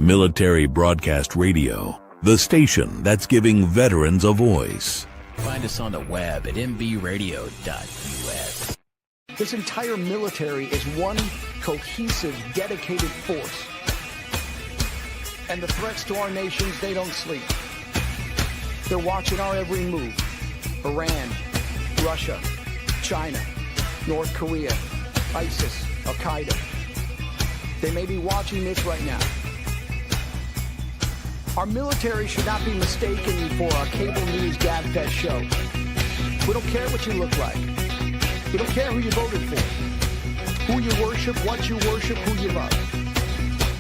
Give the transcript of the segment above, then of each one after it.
Military Broadcast Radio, the station that's giving veterans a voice. Find us on the web at mbradio.us. This entire military is one cohesive, dedicated force. And the threats to our nations, they don't sleep. They're watching our every move. Iran, Russia, China, North Korea, ISIS, Al-Qaeda. They may be watching this right now. Our military should not be mistaken for a cable news gabfest show. We don't care what you look like. We don't care who you voted for, who you worship, what you worship, who you love.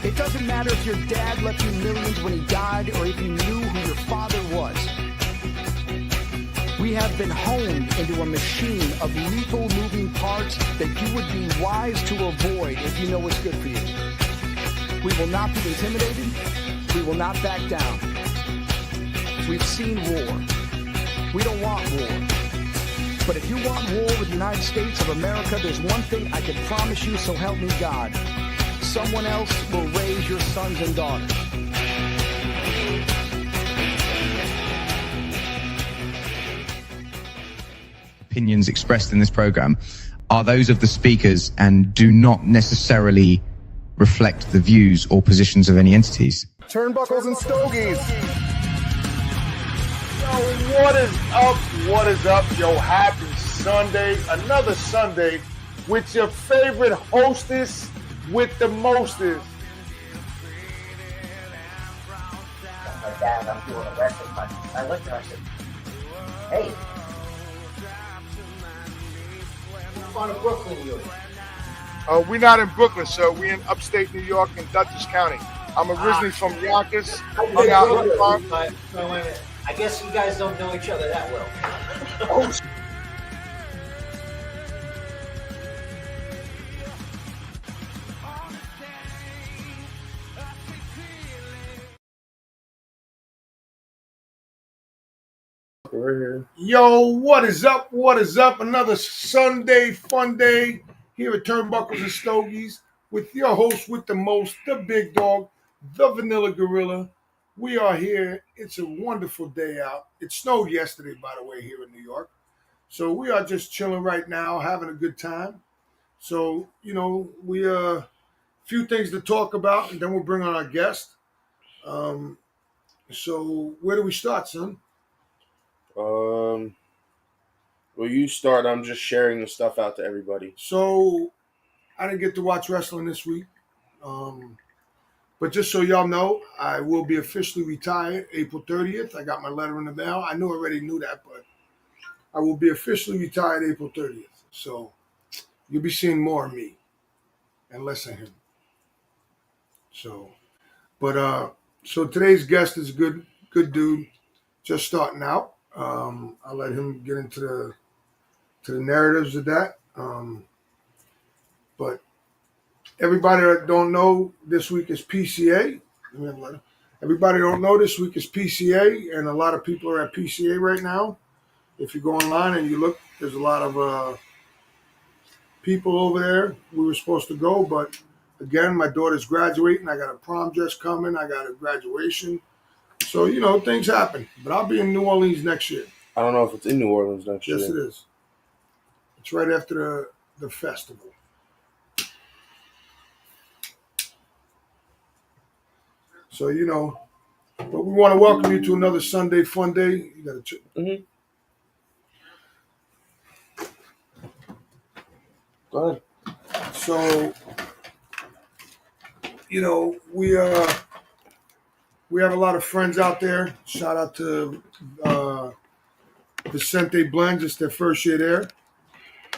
It doesn't matter if your dad left you millions when he died or if you knew who your father was. We have been honed into a machine of lethal moving parts that you would be wise to avoid if you know what's good for you. We will not be intimidated. We will not back down. We've seen war. We don't want war. But if you want war with the United States of America, there's one thing I can promise you, so help me God. Someone else will raise your sons and daughters. Opinions expressed in this program are those of the speakers and do not necessarily reflect the views or positions of any entities. Turnbuckles and stogies. Yo, what is up? What is up? Yo, happy Sunday. Another Sunday with your favorite hostess with the mostest. My dad, I'm doing a wrestling punch. I looked at her and I said, hey. I'm from Brooklyn, New York. We're not in Brooklyn, sir. We're in upstate New York in Dutchess County. I'm originally from Yonkers. Wait a minute. I guess you guys don't know each other that well. Oh, yo, what is up? What is up? Another Sunday fun day here at Turnbuckles and Stogies with your host with the most, the big dog, the Vanilla Gorilla. We are here. It's a wonderful day out. It snowed yesterday, by the way, here in New York. So we are just chilling right now, having a good time. So, you know, we a few things to talk about, and then we'll bring on our guest. So where do we start, son? Well, you start. I'm just sharing the stuff out to everybody. So I didn't get to watch wrestling this week. But just so y'all know, I will be officially retired April 30th. I got my letter in the mail. I already knew that, but I will be officially retired April 30th. So you'll be seeing more of me and less of him. So today's guest is a good dude, just starting out. I'll let him get into the narratives of that. But everybody that don't know, this week is PCA. Everybody don't know this week is PCA, and a lot of people are at PCA right now. If you go online and you look, there's a lot of people over there. We were supposed to go, but again, my daughter's graduating. I got a prom dress coming. I got a graduation. So, you know, things happen. But I'll be in New Orleans next year. I don't know if it's in New Orleans next year. Yes, it is. It's right after the festival. So, you know, but we want to welcome you to another Sunday fun day. You got to Go ahead. So, you know, we have a lot of friends out there. Shout out to Vicente Blends. It's their first year there.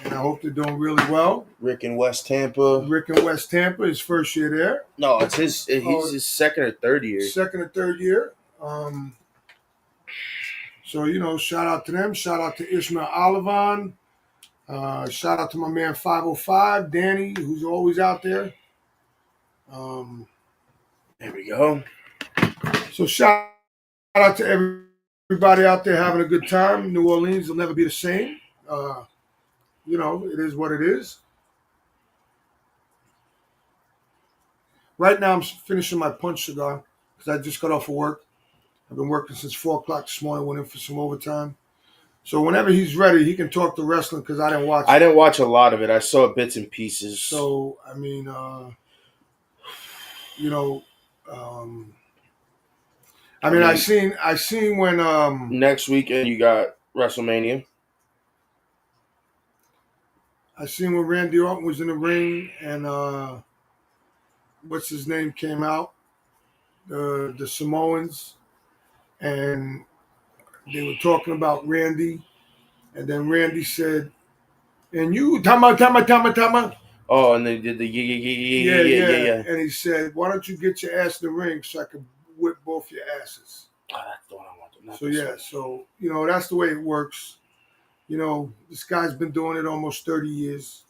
And I hope they're doing really well. Rick in West Tampa. His first year there. No, it's he's his second or third year. Second or third year. So, you know, shout out to them. Shout out to Ishmael Olivan. Shout out to my man 505, Danny, who's always out there. There we go. So shout out to everybody out there having a good time. New Orleans will never be the same. You know, it is what it is. Right now, I'm finishing my punch cigar because I just got off of work. I've been working since 4 o'clock this morning. Went in for some overtime. So whenever he's ready, he can talk to wrestling because I didn't watch it. I didn't watch a lot of it. I saw bits and pieces. So, I mean, you know, I seen when next weekend you got WrestleMania. I seen when Randy Orton was in the ring and what's his name came out, the Samoans, and they were talking about Randy, and then Randy said, "And you, Tama." Oh, and they did the yeah. And he said, "Why don't you get your ass in the ring so I can whip both your asses?" Oh, that's the one I wanted. So yeah, so that's the way it works. This guy's been doing it almost 30 years,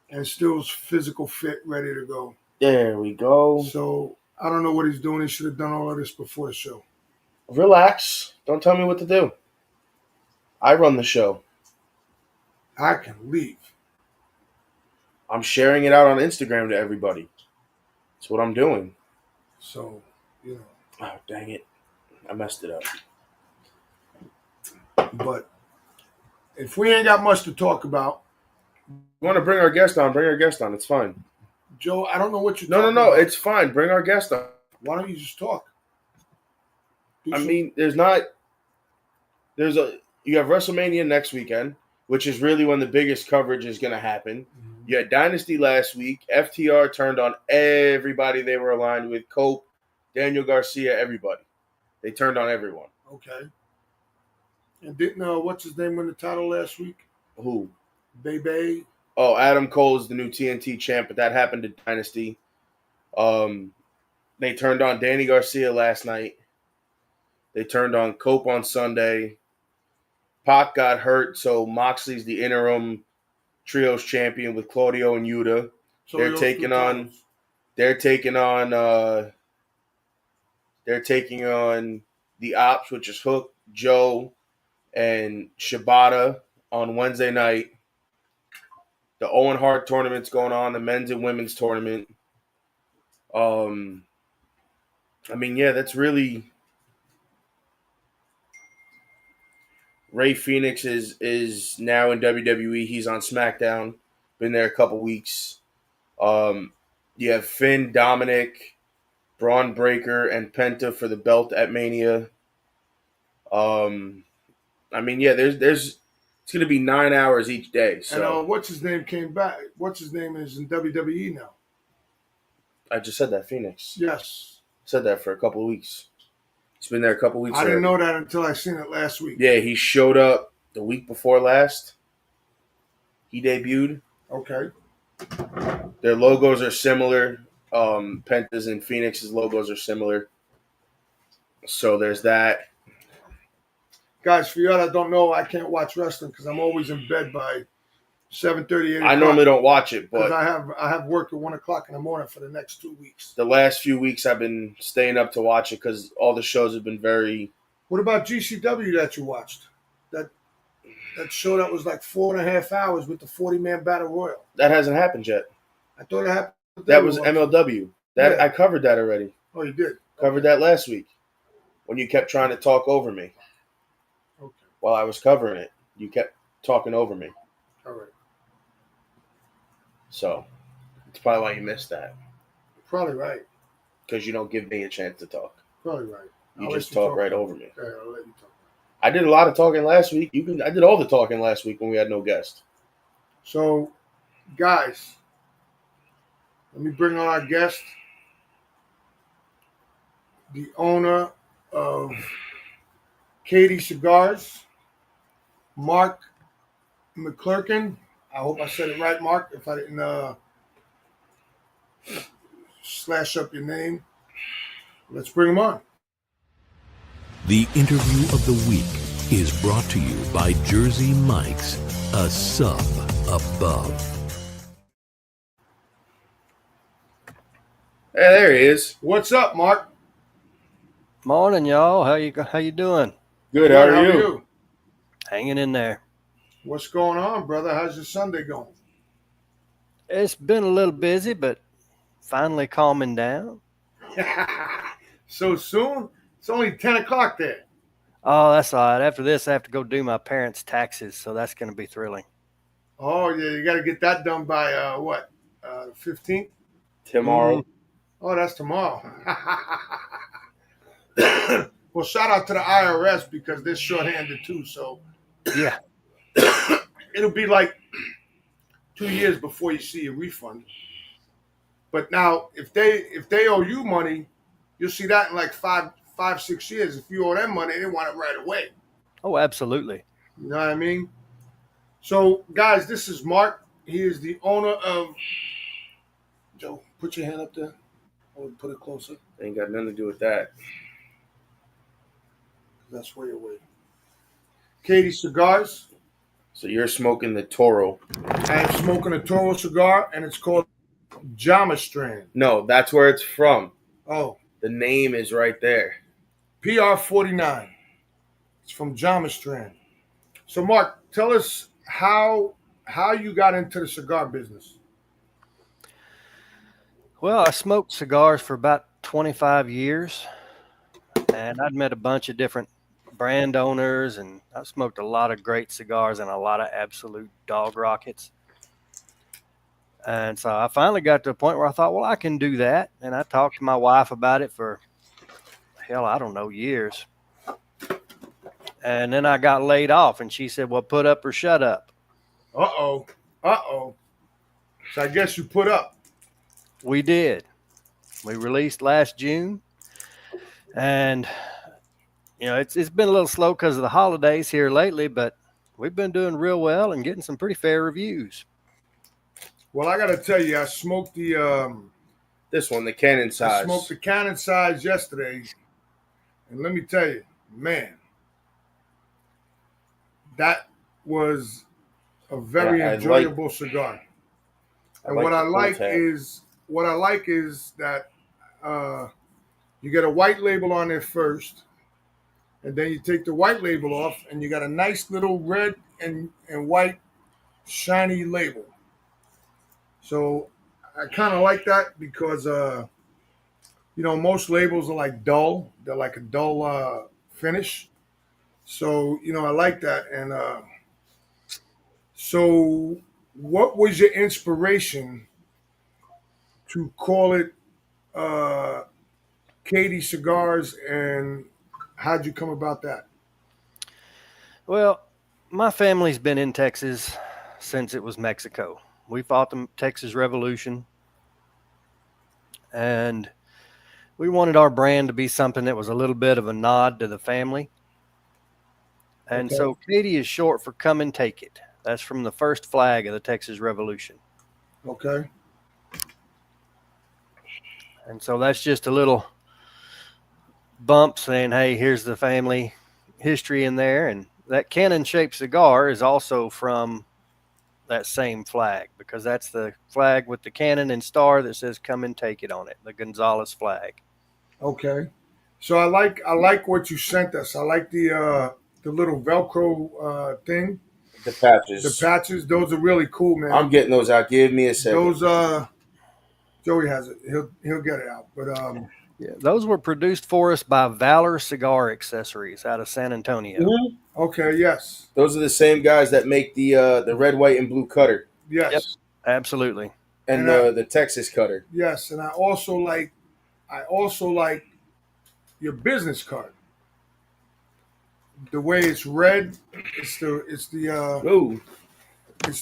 and still is physical fit, ready to go. There we go. So I don't know what he's doing. He should have done all of this before the show. Relax. Don't tell me what to do. I run the show. I can leave. I'm sharing it out on Instagram to everybody. That's what I'm doing. So, Oh, dang it. I messed it up. But if we ain't got much to talk about. You want to bring our guest on? Bring our guest on. It's fine. Joe, I don't know what you're talking about. No. It's fine. Bring our guest on. Why don't you just talk? You have WrestleMania next weekend, which is really when the biggest coverage is going to happen. Mm-hmm. You had Dynasty last week. FTR turned on everybody they were aligned with. Cope, Daniel Garcia, everybody. They turned on everyone. Okay. And didn't, what's his name win the title last week? Who? Bebe. Oh, Adam Cole is the new TNT champ, but that happened to Dynasty. They turned on Danny Garcia last night. They turned on Cope on Sunday. Pac got hurt, so Moxley's the interim trios champion with Claudio and Yuta. So they're taking on the Ops, which is Hook, Joe, and Shibata on Wednesday night. The Owen Hart tournament's going on, the men's and women's tournament. That's really Ray Phoenix is now in WWE. He's on SmackDown. Been there a couple weeks. You have Finn, Dominic, Braun Breaker, and Penta for the belt at Mania. There's it's going to be 9 hours each day. So and what's his name came back? What's his name is in WWE now? I just said that, Phoenix. Yes. Said that for a couple of weeks. He's been there a couple of weeks. I didn't know that until I seen it last week. Yeah, he showed up the week before last. He debuted. Okay. Their logos are similar. Penta's and Phoenix's logos are similar. So there's that. Guys, for y'all that don't know, I can't watch wrestling because I'm always in bed by 7:30, 8 I normally don't watch it, but I have work at 1 o'clock in the morning for the next 2 weeks. The last few weeks I've been staying up to watch it because all the shows have been very. What about GCW that you watched? That show that was like 4.5 hours with the 40-man battle royal. That hasn't happened yet. I thought it happened. That was MLW. I covered that already. Oh, you did? Covered that last week when you kept trying to talk over me. Okay. While I was covering it, you kept talking over me. All right. So, it's probably why you missed that. Probably right. Because you don't give me a chance to talk. Probably right. You just talk right over me. Okay, I'll let you talk. I did a lot of talking last week. I did all the talking last week when we had no guest. So, guys, let me bring on our guest, the owner of Cati Cigars, Mark McClurkin. I hope I said it right, Mark, if I didn't slash up your name. Let's bring him on. The interview of the week is brought to you by Jersey Mike's, a sub above. Hey, there he is. What's up, Mark? Morning, y'all. How you doing? Good. How are you? Hanging in there. What's going on, brother? How's your Sunday going? It's been a little busy, but finally calming down. So soon? It's only 10 o'clock there. Oh, that's all right. After this, I have to go do my parents' taxes, so that's going to be thrilling. Oh, yeah, you got to get that done by what? 15th? Tomorrow. Oh, that's tomorrow. Well, shout out to the IRS because they're shorthanded too. So Yeah. it'll be like 2 years before you see a refund. But now, if they owe you money, you'll see that in like 6 years. If you owe them money, they want it right away. Oh, absolutely. You know what I mean? So, guys, this is Mark. He is the owner of. Joe, put your hand up there. Or put it closer. Ain't got nothing to do with that. That's where you're waiting. Cati Cigars. So you're smoking the Toro. I'm smoking a Toro cigar, and it's called Jama Strand. No, that's where it's from. Oh, The name is right there. PR49. It's from Jama Strand. So, Mark, tell us how you got into the cigar business. Well, I smoked cigars for about 25 years, and I'd met a bunch of different brand owners, and I've smoked a lot of great cigars and a lot of absolute dog rockets. And so I finally got to a point where I thought, well, I can do that. And I talked to my wife about it for, hell, I don't know, years. And then I got laid off, and she said, well, put up or shut up. Uh-oh. So I guess you put up. We did. We released last June. And, you know, it's been a little slow because of the holidays here lately, but we've been doing real well and getting some pretty fair reviews. Well, I got to tell you, I smoked This one, the Canon I size. smoked the Canon size yesterday, and let me tell you, man, that was a very Yeah, enjoyable cigar. And what I the like tab. is that you get a white label on there first, and then you take the white label off, and you got a nice little red and white shiny label. So I kind of like that because most labels are like dull. They're like a dull finish. So I like that. And so, what was your inspiration to call it Cati Cigars, and how'd you come about that? Well, my family's been in Texas since it was Mexico. We fought the Texas Revolution, and we wanted our brand to be something that was a little bit of a nod to the family. And so Cati is short for Come and Take It. That's from the first flag of the Texas Revolution. Okay. And so that's just a little bump saying, hey, here's the family history in there. And that cannon-shaped cigar is also from that same flag, because that's the flag with the cannon and star that says "Come and Take It" on it, the Gonzales flag. Okay. So I like what you sent us. I like the little Velcro thing. The patches. The patches, those are really cool, man. I'm getting those out. Give me a second. Those Joey has it. He'll get it out. But Yeah, those were produced for us by Valor Cigar Accessories out of San Antonio. Mm-hmm. Okay, yes. Those are the same guys that make the red, white, and blue cutter. Yes. Yep, absolutely. And the Texas cutter. Yes, and I also like your business card. The way it's red, it's the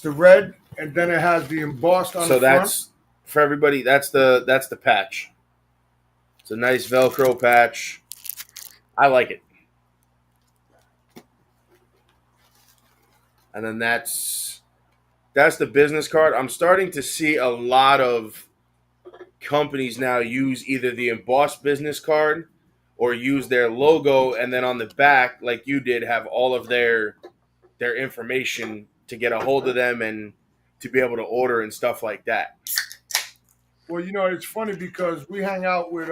red, and then it has the embossed on the front. So that's for everybody. That's the patch. It's a nice Velcro patch. I like it. And then that's the business card. I'm starting to see a lot of companies now use either the embossed business card or use their logo, and then on the back, like you did, have all of their information to get a hold of them and to be able to order and stuff like that. Well, it's funny because we hang out with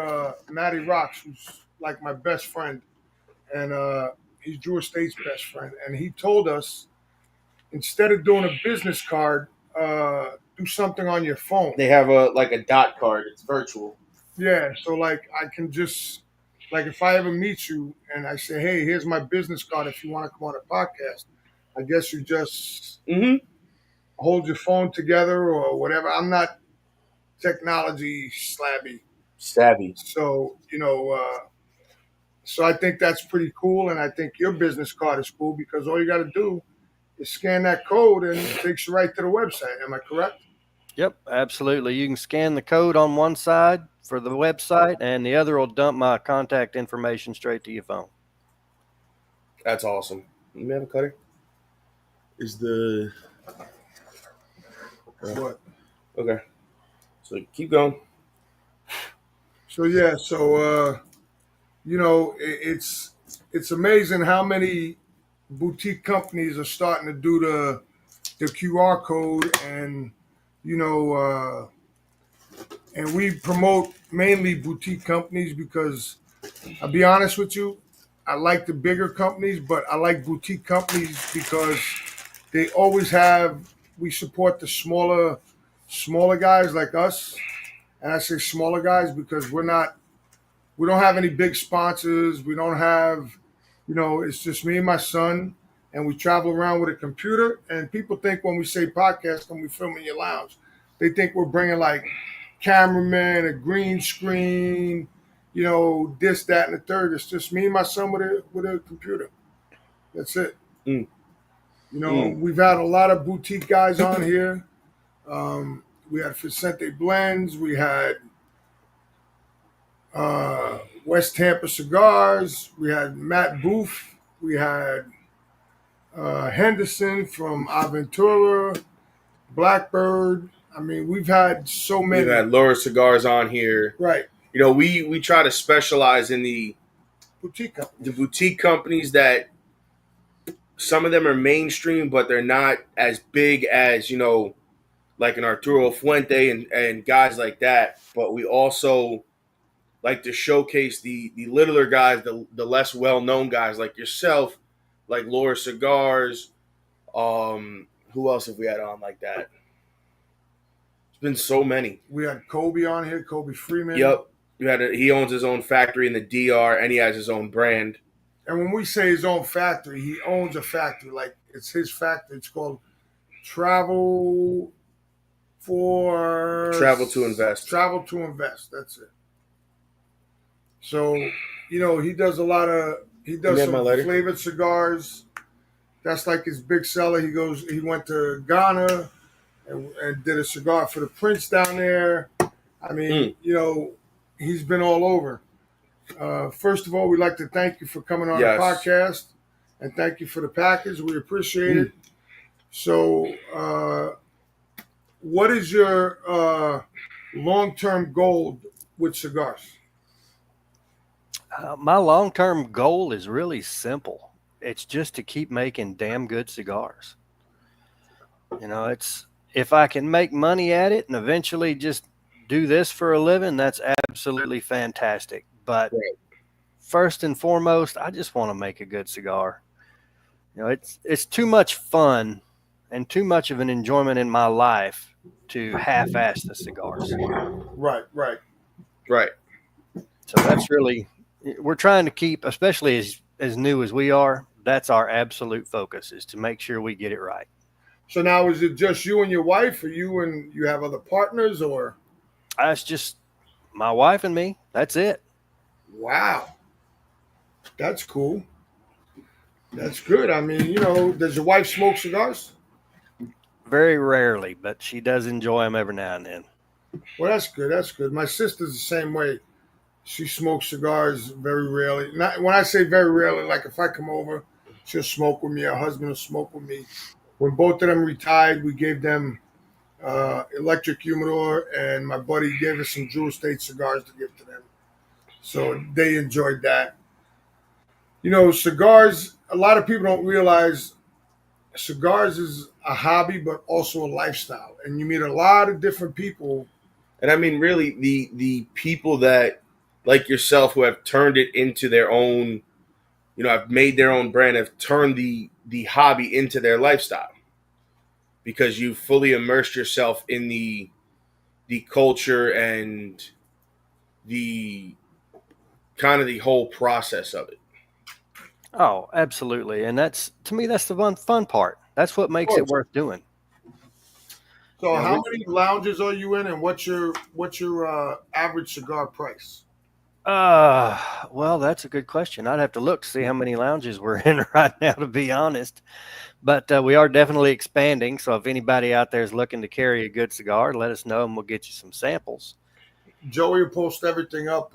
Matty Rocks, who's like my best friend, and he's Drew Estate's best friend, and he told us, instead of doing a business card, do something on your phone. They have a dot card. It's virtual. Yeah, so like I can just like if I ever meet you and I say, "Hey, here's my business card. If you want to come on a podcast," I guess you just Mm-hmm. hold your phone together or whatever. I'm not technology Savvy. so so I think that's pretty cool, and I think your business card is cool because all you got to do is scan that code and it takes you right to the website. Am I correct? Yep, absolutely. You can scan the code on one side for the website, and the other will dump my contact information straight to your phone. That's awesome. Let me have a cutter. Is the What? okay? So keep going. So yeah, so it's amazing how many boutique companies are starting to do the QR code, and you know, and we promote mainly boutique companies because I'll be honest with you, I like the bigger companies, but I like boutique companies because they always have. We support the smaller guys like us, and I say smaller guys because we don't have any big sponsors. We don't have, it's just me and my son, and we travel around with a computer. And people think when we say podcast and we film in your lounge, they think we're bringing like cameramen, a green screen, this, that, and the third. It's just me and my son with a computer. That's it. Mm. We've had a lot of boutique guys on here. We had Vicente Blends. We had West Tampa Cigars. We had Matt Booth. We had Henderson from Aventura, Blackbird. I mean, we've had so many. We've had Laura Cigars on here. Right. We try to specialize in the boutique companies that some of them are mainstream, but they're not as big as, like an Arturo Fuente and guys like that. But we also like to showcase the littler guys, the less well-known guys like yourself, like Laura Cigars. Who else have we had on like that? It's been so many. We had Kobe on here, Kobe Freeman. Yep. He owns his own factory in the DR, and he has his own brand. And when we say his own factory, he owns a factory. Like, it's his factory. It's called Travel to Invest. Travel to Invest. That's it. So, he does some flavored cigars. That's like his big seller. He went to Ghana and did a cigar for the Prince down there. I mean, he's been all over. First of all, we'd like to thank you for coming on the podcast, and thank you for the package. We appreciate it. So, what is your long-term goal with cigars? My long-term goal is really simple. It's just to keep making damn good cigars. It's if I can make money at it and eventually just do this for a living, that's absolutely fantastic. But first and foremost, I just want to make a good cigar. It's too much fun and too much of an enjoyment in my life to half-ass the cigars. Right. So that's really, we're trying to keep, especially as new as we are, that's our absolute focus, is to make sure we get it right. So now, is it just you and your wife, or you have other partners, or? It's just my wife and me. That's it. Wow. That's cool. That's good. I mean, does your wife smoke cigars? Very rarely, but she does enjoy them every now and then. Well, that's good. That's good. My sister's the same way. She smokes cigars very rarely. Not when I say very rarely, like if I come over, she'll smoke with me. Her husband will smoke with me. When both of them retired, we gave them electric humidor, and my buddy gave us some Jewel State cigars to give to them. So they enjoyed that. Cigars, a lot of people don't realize cigars is a hobby, but also a lifestyle. And you meet a lot of different people. And I mean, really, the people that, like yourself, who have turned it into their own, have made their own brand, have turned the hobby into their lifestyle. because you fully immersed yourself in the culture and the kind of the whole process of it. Oh, absolutely. And that's, to me, that's the fun part. That's what makes it worth doing. So, Yeah, how many lounges are you in, and what's your average cigar price? Well, that's a good question. I'd have to look to see how many lounges we're in right now, to be honest. But we are definitely expanding. So if anybody out there is looking to carry a good cigar, let us know and we'll get you some samples. Joey will post everything up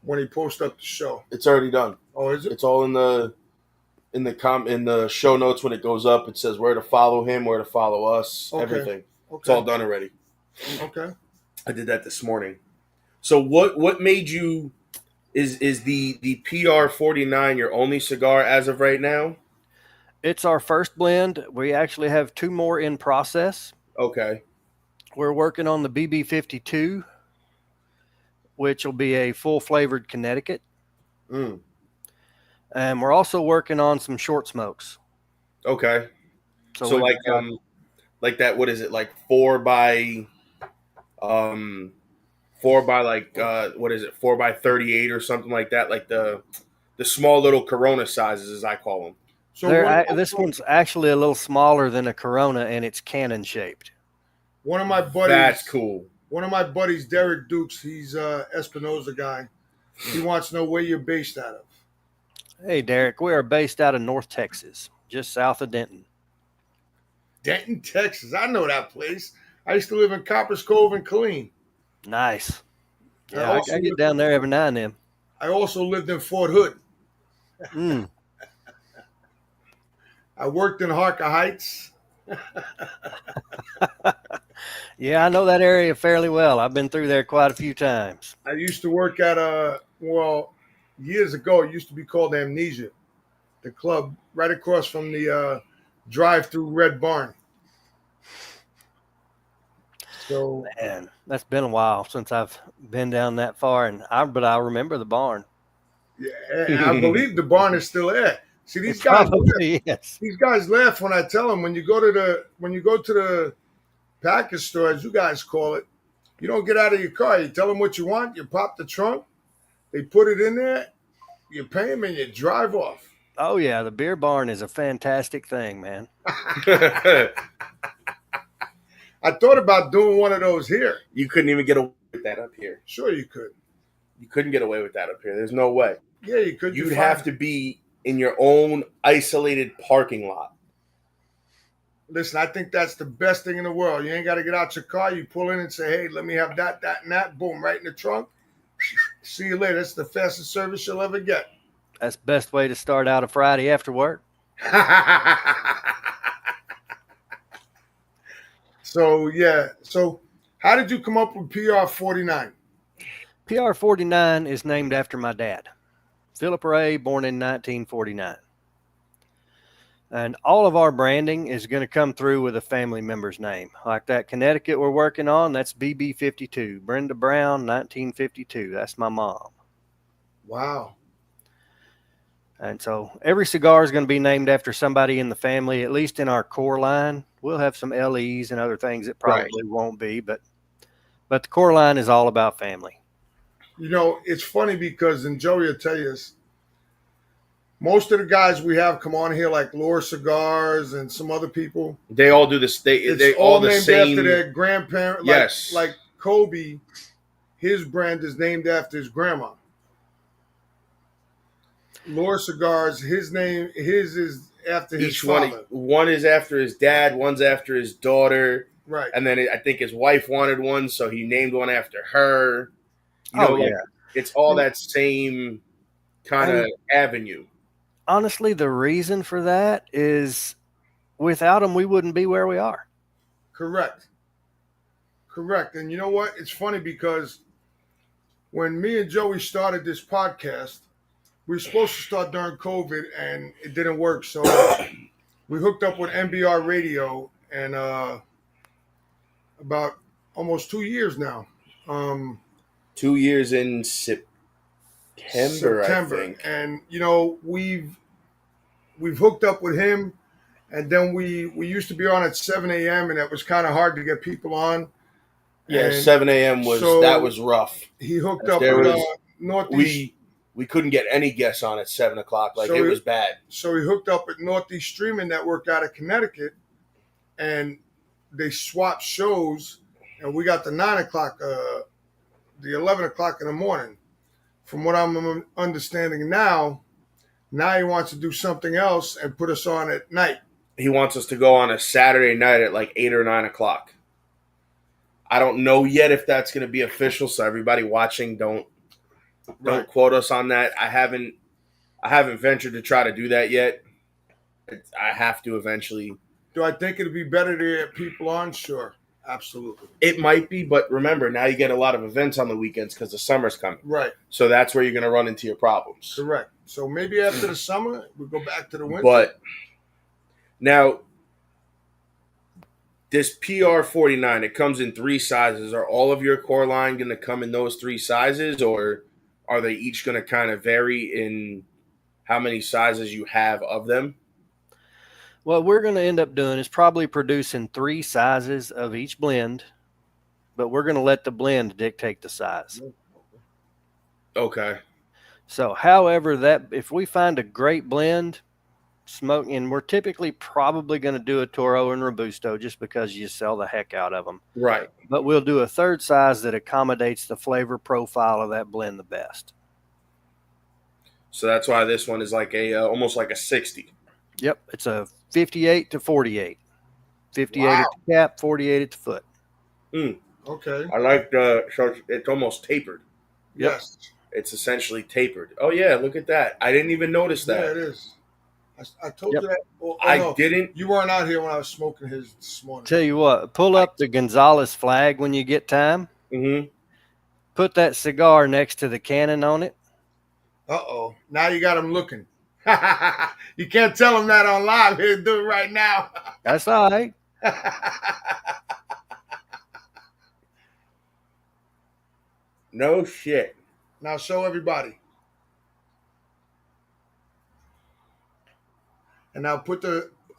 when he posts up the show. It's already done. Oh, is it? It's all in the show notes when it goes up. It says where to follow him, where to follow us, Okay. everything. Okay. It's all done already. Okay. I did that this morning. So what made you is the PR-49 your only cigar as of right now? It's our first blend. We actually have 2 more in process. Okay. We're working on the BB52, which will be a full flavored Connecticut. Mm. And we're also working on some short smokes. Okay. So we've got- like that, what is it, like 4 by like what is it, 4 by 38 or something like that, like the small little Corona sizes, as I call them. So this one's actually a little smaller than a Corona, and it's cannon shaped. one of my buddies. That's cool. One of my buddies, Derek Dukes. He's Espinosa guy. He wants to know where you're based out of. Hey, Derek, we are based out of North Texas, just south of Denton. Denton, Texas. I know that place. I used to live in Coppers Cove and Killeen. Nice. I Yeah, also I get lived- down there every now and then. I also lived in Fort Hood. Mm. I worked in Harker Heights. Yeah, I know that area fairly well. I've been through there quite a few times. I used to work at years ago, it used to be called Amnesia, the club right across from the drive-through Red Barn. So Man, that's been a while since I've been down that far, but I remember the barn. yeah, I believe the barn is still there. See, these guys, Probably, yes. these guys laugh when I tell them when you go to the package store, as you guys call it, you don't get out of your car. You tell them what you want. You pop the trunk. They put it in there. You pay them and you drive off. Oh, yeah, the beer barn is a fantastic thing, man. I thought about doing one of those here. You couldn't even get away with that up here. Sure, you could. You couldn't get away with that up here. There's no way. Yeah, you could. You'd have to be in your own isolated parking lot. Listen, I think that's the best thing in the world. You ain't got to get out your car. You pull in and say, hey, let me have that, and that. Boom, right in the trunk. See you later. That's the fastest service you'll ever get. That's the best way to start out a Friday after work. So, yeah. So, how did you come up with PR-49? PR-49 is named after my dad, Philip Ray, born in 1949. And all of our branding is going to come through with a family member's name. Like that Connecticut we're working on, that's BB52. Brenda Brown, 1952. That's my mom. Wow. And so every cigar is going to be named after somebody in the family, at least in our core line. We'll have some LEs and other things that probably won't be, but the core line is all about family. You know, it's funny because, and Joey will tell you this, most of the guys we have come on here, like Lure Cigars and some other people, They all do this. They it's all all the named same. after their grandparent. Yes. Like Kobe, his brand is named after his grandma. Lure Cigars, his is after his Each father. one is after his dad, one's after his daughter, Right. and then I think his wife wanted one, so he named one after her. It's all that same kind of avenue. Honestly, the reason for that is without them, we wouldn't be where we are. Correct. And you know what? It's funny because when me and Joey started this podcast, we were supposed to start during COVID and it didn't work. So we hooked up with NBR Radio and about almost 2 years now. 2 years in September, I think. And you know, we've hooked up with him And then we used to be on at 7 a.m. and it was kind of hard to get people on. Yeah, And 7 a.m. was so that was rough. he hooked If up there with was Northeast. we couldn't get any guests on at 7 o'clock. Like, it was bad. So he hooked up at Northeast Streaming Network out of Connecticut, and they swapped shows, and we got the 9 o'clock, the 11 o'clock in the morning. From what I'm understanding now he wants to do something else and put us on at night. He wants us to go on a Saturday night at like 8 or 9 o'clock. I don't know yet if that's going to be official, so everybody watching, don't quote us on that. I haven't ventured to try to do that yet. I have to eventually. Do I think it'd be better to get people on? Sure, absolutely. It might be, but remember, now you get a lot of events on the weekends because the summer's coming. Right. So that's where you're going to run into your problems. Correct. So maybe after the summer, we go back to the winter. But now, this PR49, it comes in 3 sizes. Are all of your core line going to come in those 3 sizes, or are they each going to kind of vary in how many sizes you have of them? What we're going to end up doing is probably producing 3 sizes of each blend, but we're going to let the blend dictate the size. Okay. So, however, that if we find a great blend, and we're typically probably going to do a Toro and Robusto just because you sell the heck out of them. Right. But we'll do a 3rd size that accommodates the flavor profile of that blend the best. So that's why this one is like almost like a 60. Yep, it's a 58 to 48. 58 Wow. at the cap, 48 at the foot. Okay. I like so it's almost tapered. Yes. It's essentially tapered. Oh yeah, look at that. I didn't even notice that. Yeah, it is. I told Yep. you that. Oh, I no. didn't. You weren't out here when I was smoking his this morning. Tell you what, pull up the Gonzalez flag when you get time. Mm-hmm. Put that cigar next to the cannon on it. Uh-oh. Now you got him looking. You can't tell him that on live. He'll do it right now. That's all right. No shit. Now show everybody. And now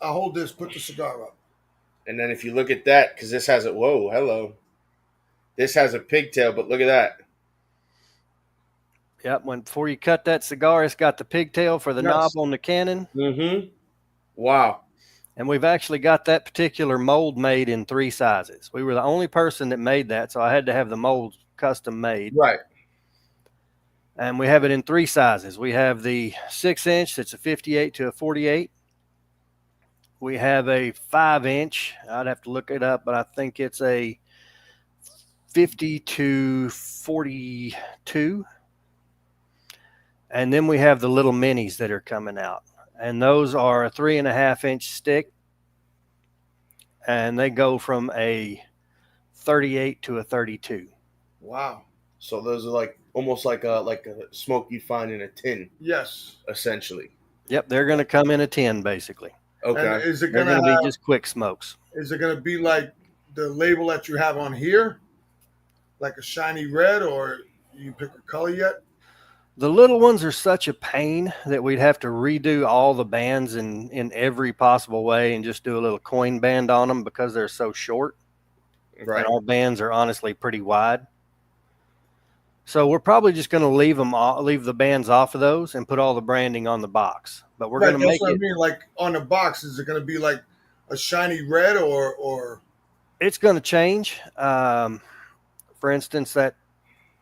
I'll hold this, put the cigar up. And then if you look at that, because this has a whoa, hello. This has a pigtail, but look at that. Yep, before you cut that cigar, it's got the pigtail for the knob on the cannon. Mm-hmm. Wow. And we've actually got that particular mold made in 3 sizes. We were the only person that made that, so I had to have the mold custom made. Right. And we have it in 3 sizes. We have the 6-inch, that's a 58 to a 48. We have a 5-inch. I'd have to look it up, but I think it's a 50 to 42. And then we have the little minis that are coming out. And those are a 3.5-inch stick. And they go from a 38 to a 32. Wow. So those are like almost like a smoke you'd find in a tin. Yes. Essentially. Yep, they're going to come in a tin, basically. Okay. And is it They're going going to to be just quick smokes. Is it going to be like the label that you have on here? Like a shiny red, or you pick a color yet? The little ones are such a pain that we'd have to redo all the bands in every possible way and just do a little coin band on them because they're so short. Right. And our bands are honestly pretty wide. So we're probably just going to leave the bands off of those and put all the branding on the box. But we're going to make it. I mean, like on the box, is it going to be like a shiny red or? It's going to change. For instance, that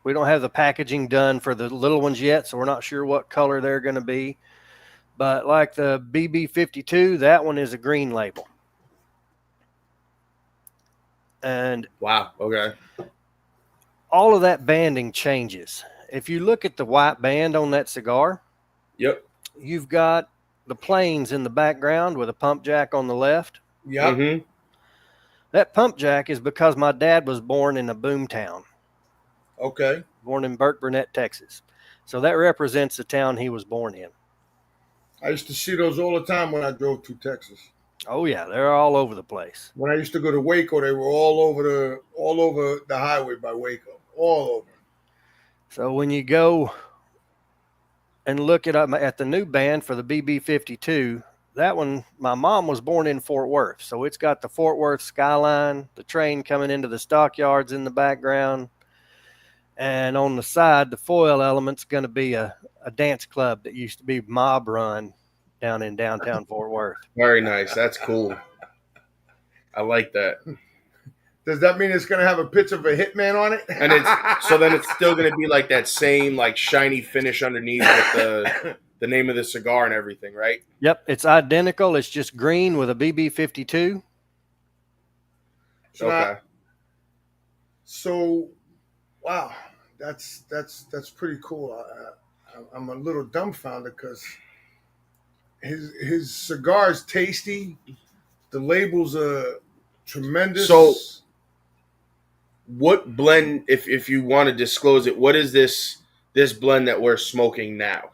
we don't have the packaging done for the little ones yet, so we're not sure what color they're going to be. But like the BB52, that one is a green label. And wow, okay. All of that banding changes. If you look at the white band on that cigar, yep, you've got the planes in the background with a pump jack on the left. Yeah. Mm-hmm. That pump jack is because my dad was born in a boom town. Okay. Born in Burke Burnett, Texas. So that represents the town he was born in. I used to see those all the time when I drove through Texas. Oh yeah, they're all over the place. When I used to go to Waco, they were all over the highway by Waco, all over. So when you go and look at the new band for the BB52, that one, my mom was born in Fort Worth, so it's got the Fort Worth skyline, the train coming into the stockyards in the background, and on the side, the foil element's going to be a dance club that used to be mob run down in downtown Fort Worth. Very nice. That's cool. I like that. Does that mean it's going to have a picture of a hitman on it? And then it's still going to be like that same like shiny finish underneath with the name of the cigar and everything, right? Yep, it's identical. It's just green with a BB52. Okay. So, wow, that's pretty cool. I'm a little dumbfounded because his cigar is tasty. The labels are tremendous. So, what blend, if you want to disclose it, what is this blend that we're smoking now?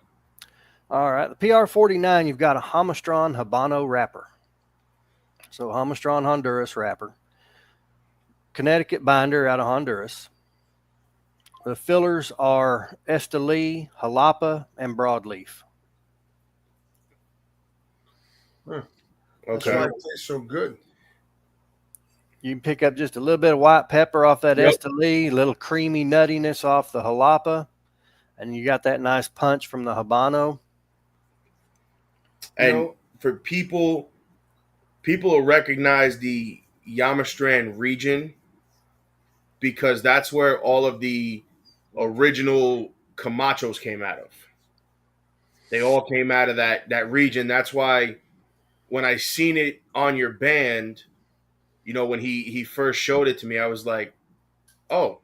All right, the PR49, you've got a Hamastron Habano wrapper. So Hamastron Honduras wrapper. Connecticut binder out of Honduras. The fillers are Esteli, Jalapa, and Broadleaf. That's Okay. why it tastes so good. You can pick up just a little bit of white pepper off that Yep. Esteli, a little creamy nuttiness off the Jalapa, and you got that nice punch from the Habano. And for people will recognize the Yamastran region because that's where all of the original Camachos came out of. They all came out of that region. That's why when I seen it on your band, when he first showed it to me, I was like, oh.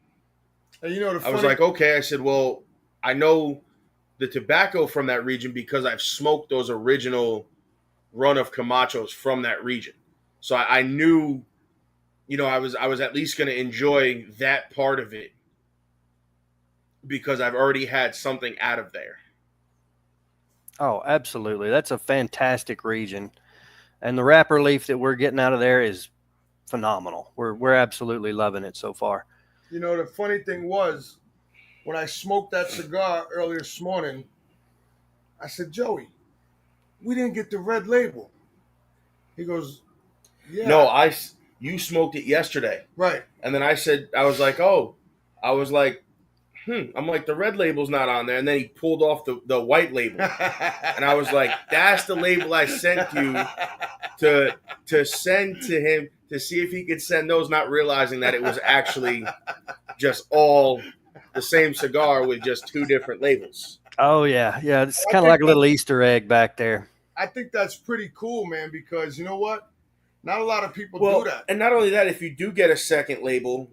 And I was like, okay. I said, well, I know the tobacco from that region because I've smoked those original run of Camachos from that region. So I knew, I was at least going to enjoy that part of it because I've already had something out of there. Oh, absolutely. That's a fantastic region. And the wrapper leaf that we're getting out of there is phenomenal. We're absolutely loving it so far. The funny thing was, when I smoked that cigar earlier this morning, I said, Joey, we didn't get the red label. He goes, yeah. No, you smoked it yesterday. Right. And then I was like, I'm like, the red label's not on there. And then he pulled off the white label. And I was like, that's the label I sent you to send to him to see if he could send those, not realizing that it was actually just all the same cigar with just two different labels. Oh, yeah. Yeah, it's kind of like a little Easter egg back there. I think that's pretty cool, man, because you know what? Not a lot of people do that. And not only that, if you do get a second label,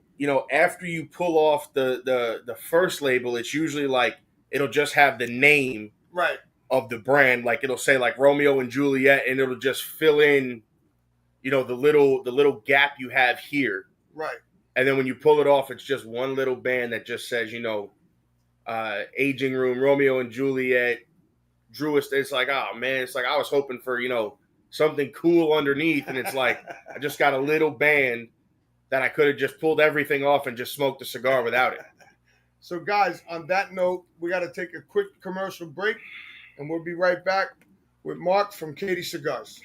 after you pull off the first label, it's usually like it'll just have the name of the brand. Like it'll say like Romeo and Juliet, and it'll just fill in, the little gap you have here. Right. And then when you pull it off, it's just one little band that just says, Aging Room, Romeo and Juliet, Drew. It's like, oh man, it's like I was hoping for, something cool underneath, and it's like I just got a little band that I could have just pulled everything off and just smoked the cigar without it. So guys, on that note, we got to take a quick commercial break, and we'll be right back with Mark from Cati Cigars.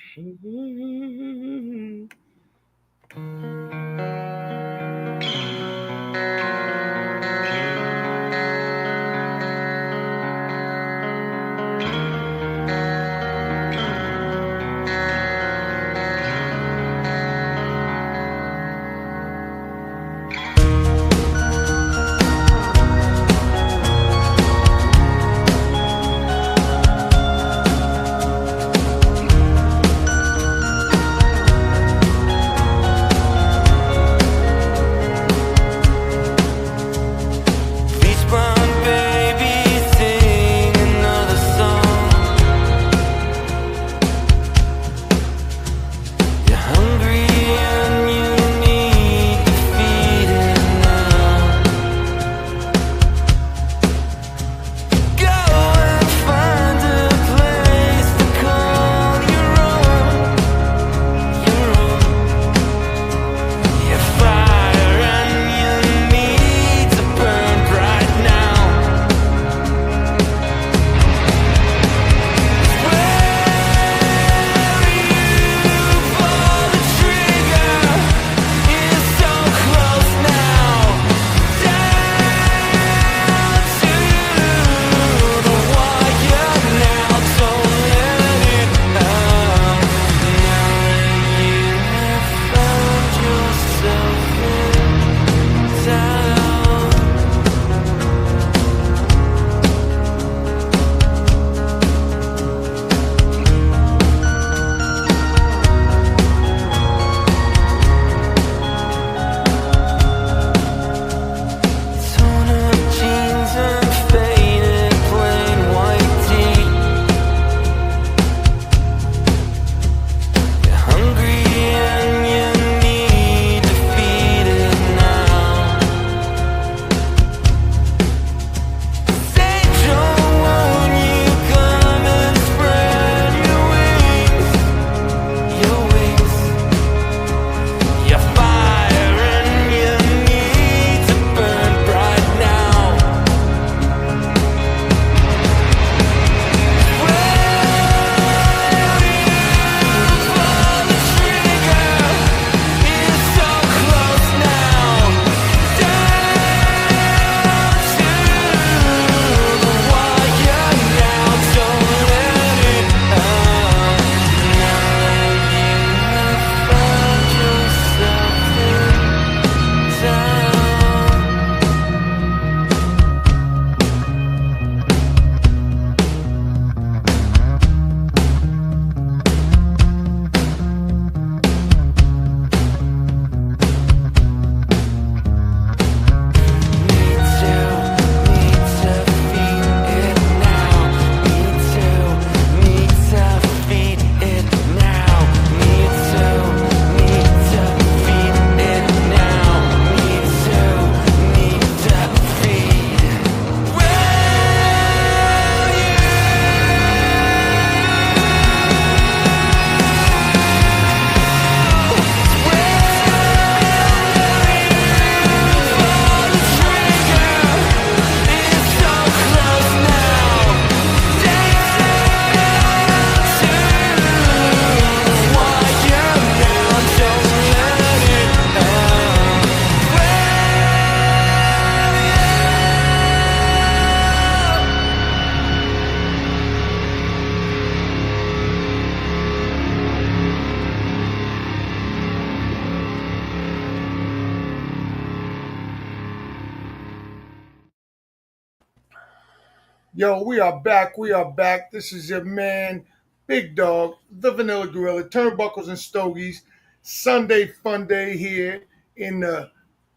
Yo, we are back. We are back. This is your man, Big Dog, the Vanilla Gorilla, Turnbuckles and Stogies. Sunday fun day here in the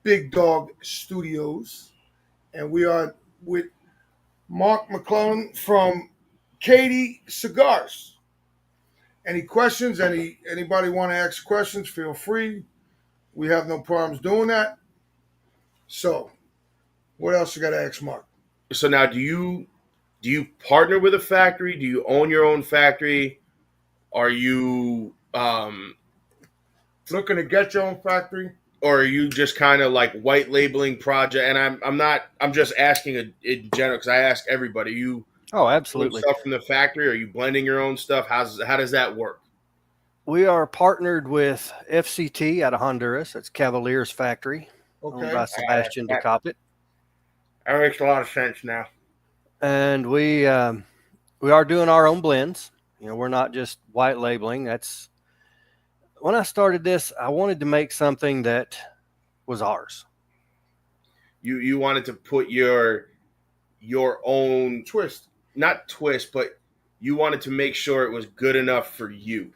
Big Dog Studios. And we are with Mark McClellan from Cati Cigars. Any questions? Anybody want to ask questions? Feel free. We have no problems doing that. So, what else you got to ask Mark? So now, do you partner with a factory? Do you own your own factory? Are you Looking to get your own factory? or are you just kind of like white labeling project? And I'm just asking in general because I ask everybody. You Oh, doing absolutely. stuff from the factory? Are you blending your own stuff? How does that work? We are partnered with FCT out of Honduras. That's Cavalier's factory, owned Okay. by Sebastian de Capit. That makes a lot of sense now. And we are doing our own blends. You know, we're not just white labeling. That's when I started this, I wanted to make something that was ours. You wanted to put your own Twist. not twist, but you wanted to make sure it was good enough for you.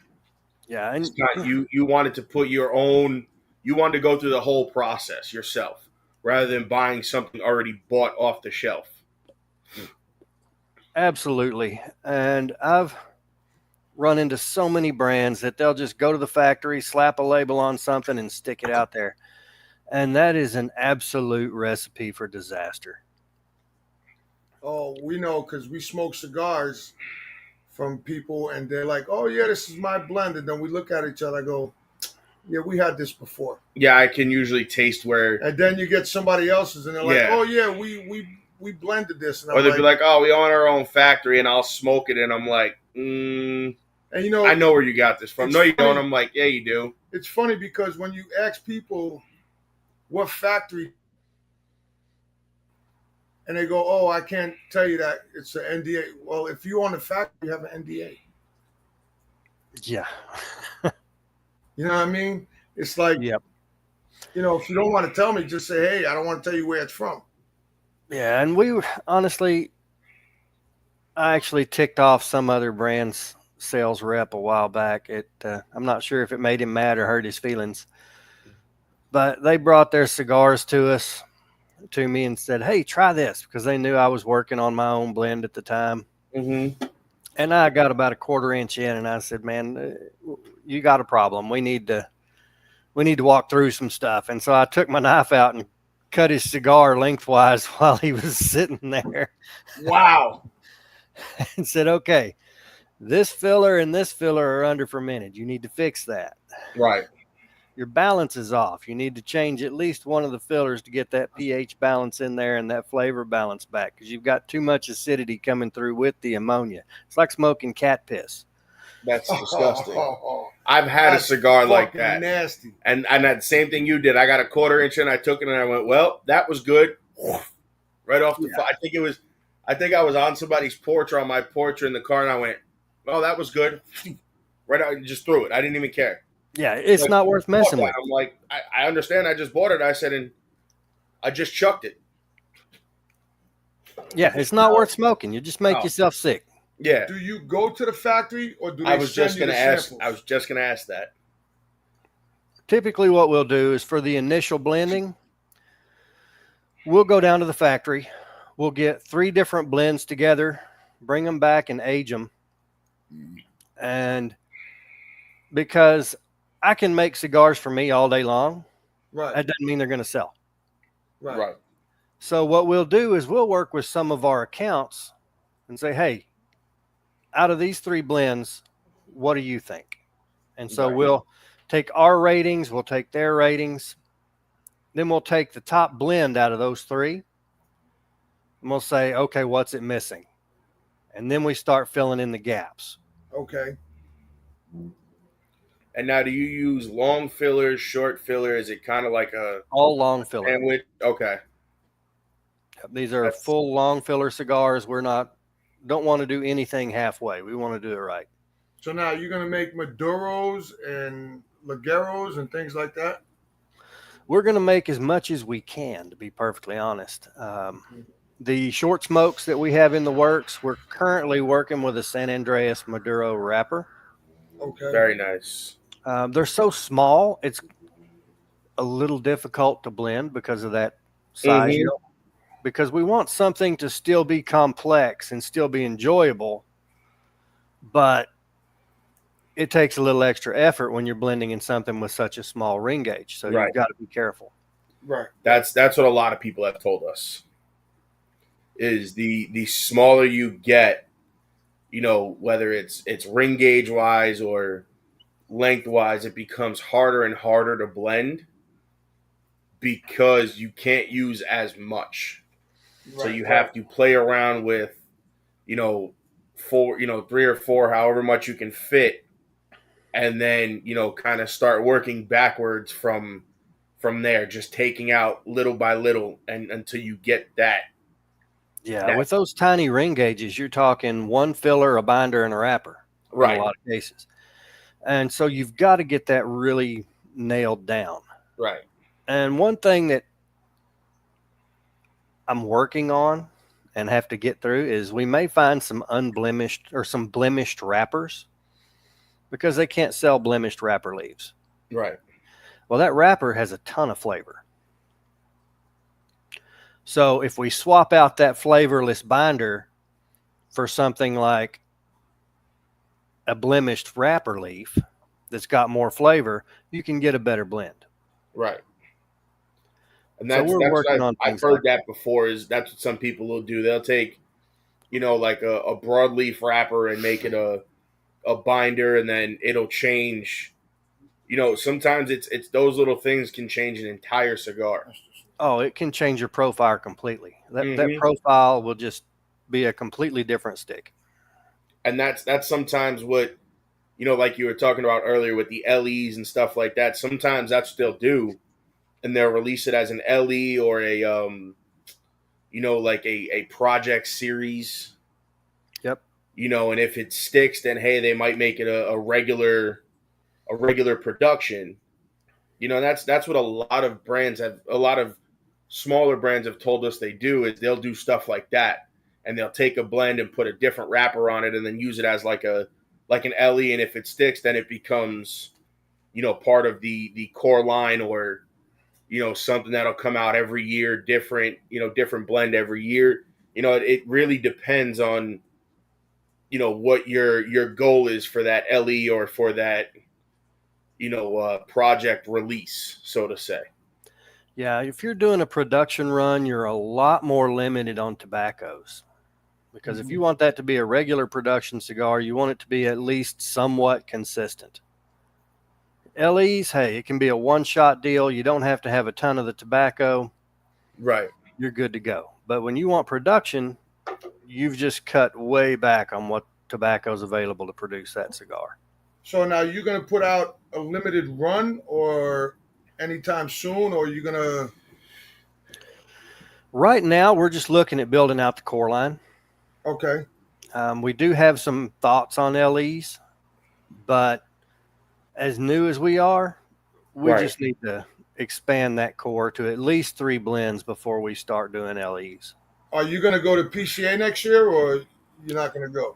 Yeah, and It's not, you wanted to put your own. You wanted to go through the whole process yourself rather than buying something already bought off the shelf. absolutely. And I've run into so many brands that they'll just go to the factory, slap a label on something, and stick it out there. And that is an absolute recipe for disaster. Oh, we know because we smoke cigars from people, and they're like, "Oh yeah, this is my blend," and then we look at each other, and go, "Yeah, we had this before." Yeah, I can usually taste where, And then you get somebody else's, and they're like, Yeah. "Oh yeah, we blended this," and or I'm they'd be like, "Oh, we own our own factory," and I'll smoke it, and I'm like, and you know, I know where you got this from. It's No, you funny. don't. I'm like, yeah, you do. it's funny because when you ask people what factory, and they go, "Oh, I can't tell you that it's an NDA." Well, if you own the factory, you have an NDA. Yeah. You know what I mean? It's like, Yep. you know, if you don't want to tell me, just say, "Hey, I don't want to tell you where it's from." Yeah, and we honestly, I actually ticked off some other brand's sales rep a while back. I'm not sure if it made him mad or hurt his feelings, but they brought their cigars to me and said, "Hey, try this," because they knew I was working on my own blend at the time. Mm-hmm. And I got about a quarter inch in, and I said, "Man, you got a problem. We need to walk through some stuff." And so I took my knife out and cut his cigar lengthwise while he was sitting there. Wow. And said, "Okay, this filler and this filler are under fermented. You need to fix that. Right. Your balance is off. You need to change at least one of the fillers to get that pH balance in there and that flavor balance back, because you've got too much acidity coming through with the ammonia. It's like smoking cat piss." That's disgusting. I've had a cigar like that. Nasty. And that same thing you did. I got a quarter inch in, I took it, and I went, well, that was good. Right off the I think I was on somebody's porch or on my porch or in the car, and I went, oh, that was good. Right out, just threw it. I didn't even care. Yeah, it's Like, not worth messing with. I'm like, I understand. I just bought it. I said, and I just chucked it. Yeah, it's not worth smoking. You just make No. yourself sick. Yeah. Do you go to the factory or do they I was send just you going to the ask. samples? I was just going to ask that. Typically what we'll do is for the initial blending, we'll go down to the factory. We'll get 3 different blends together, bring them back and age them. And because I can make cigars for me all day long, Right. that doesn't mean they're going to sell. Right. So what we'll do is we'll work with some of our accounts and say, hey, out of these 3 blends, what do you think? And so Right. we'll take our ratings, we'll take their ratings, then we'll take the top blend out of those 3, and we'll say, okay, what's it missing? And then we start filling in the gaps. Okay. And now, do you use long fillers, short filler? Is it kind of like a All long filler. sandwich? Okay. These are full long filler cigars. Don't want to do anything halfway. We want to do it right. So now you're going to make Maduros and Lagueros and things like that? We're going to make as much as we can, to be perfectly honest. The short smokes that we have in the works, we're currently working with a San Andreas Maduro wrapper. Okay. Very nice. They're so small, it's a little difficult to blend because of that size. Mhm. Because we want something to still be complex and still be enjoyable, but it takes a little extra effort when you're blending in something with such a small ring gauge. So Right. you've got to be careful. Right. That's what a lot of people have told us. Is the smaller you get, whether it's ring gauge wise or lengthwise, it becomes harder and harder to blend because you can't use as much. So you have to play around with, 3 or 4, however much you can fit, and then kind of start working backwards from there, just taking out little by little and until you get that. Yeah, with those tiny ring gauges, you're talking one filler, a binder, and a wrapper in a lot of cases. And so you've got to get that really nailed down. Right. And one thing that I'm working on and have to get through is we may find some unblemished or some blemished wrappers because they can't sell blemished wrapper leaves. Right. Well, that wrapper has a ton of flavor. So if we swap out that flavorless binder for something like a blemished wrapper leaf that's got more flavor, you can get a better blend. Right. And So we're working on I've things heard like that before. Is that's what some people will do. They'll take, like a broadleaf wrapper and make it a binder, and then it'll change. Sometimes it's those little things can change an entire cigar. Oh, it can change your profile completely. That profile will just be a completely different stick. And that's sometimes what, like you were talking about earlier with the LEs and stuff like that. Sometimes that's what they'll do, and they'll release it as an LE or a like a project series. Yep. And if it sticks, then hey, they might make it a regular production. That's what a lot of smaller brands have told us they do, is they'll do stuff like that, and they'll take a blend and put a different wrapper on it and then use it as like an LE, and if it sticks, then it becomes part of the core line, or something that'll come out every year, different blend every year. It really depends on what your goal is for that LE or for that project release, so to say. Yeah, if you're doing a production run, you're a lot more limited on tobaccos. Because if you want that to be a regular production cigar, you want it to be at least somewhat consistent. LEs, hey, it can be a one-shot deal. You don't have to have a ton of the tobacco. Right. You're good to go. But when you want production, you've just cut way back on what tobacco is available to produce that cigar. So now you're going to put out a limited run or anytime soon, or you're going to... Right now, we're just looking at building out the core line. Okay. We do have some thoughts on LEs, but as new as we are, we just need to expand that core to at least 3 blends before we start doing LEs. Are you going to go to PCA next year, or you're not going to go?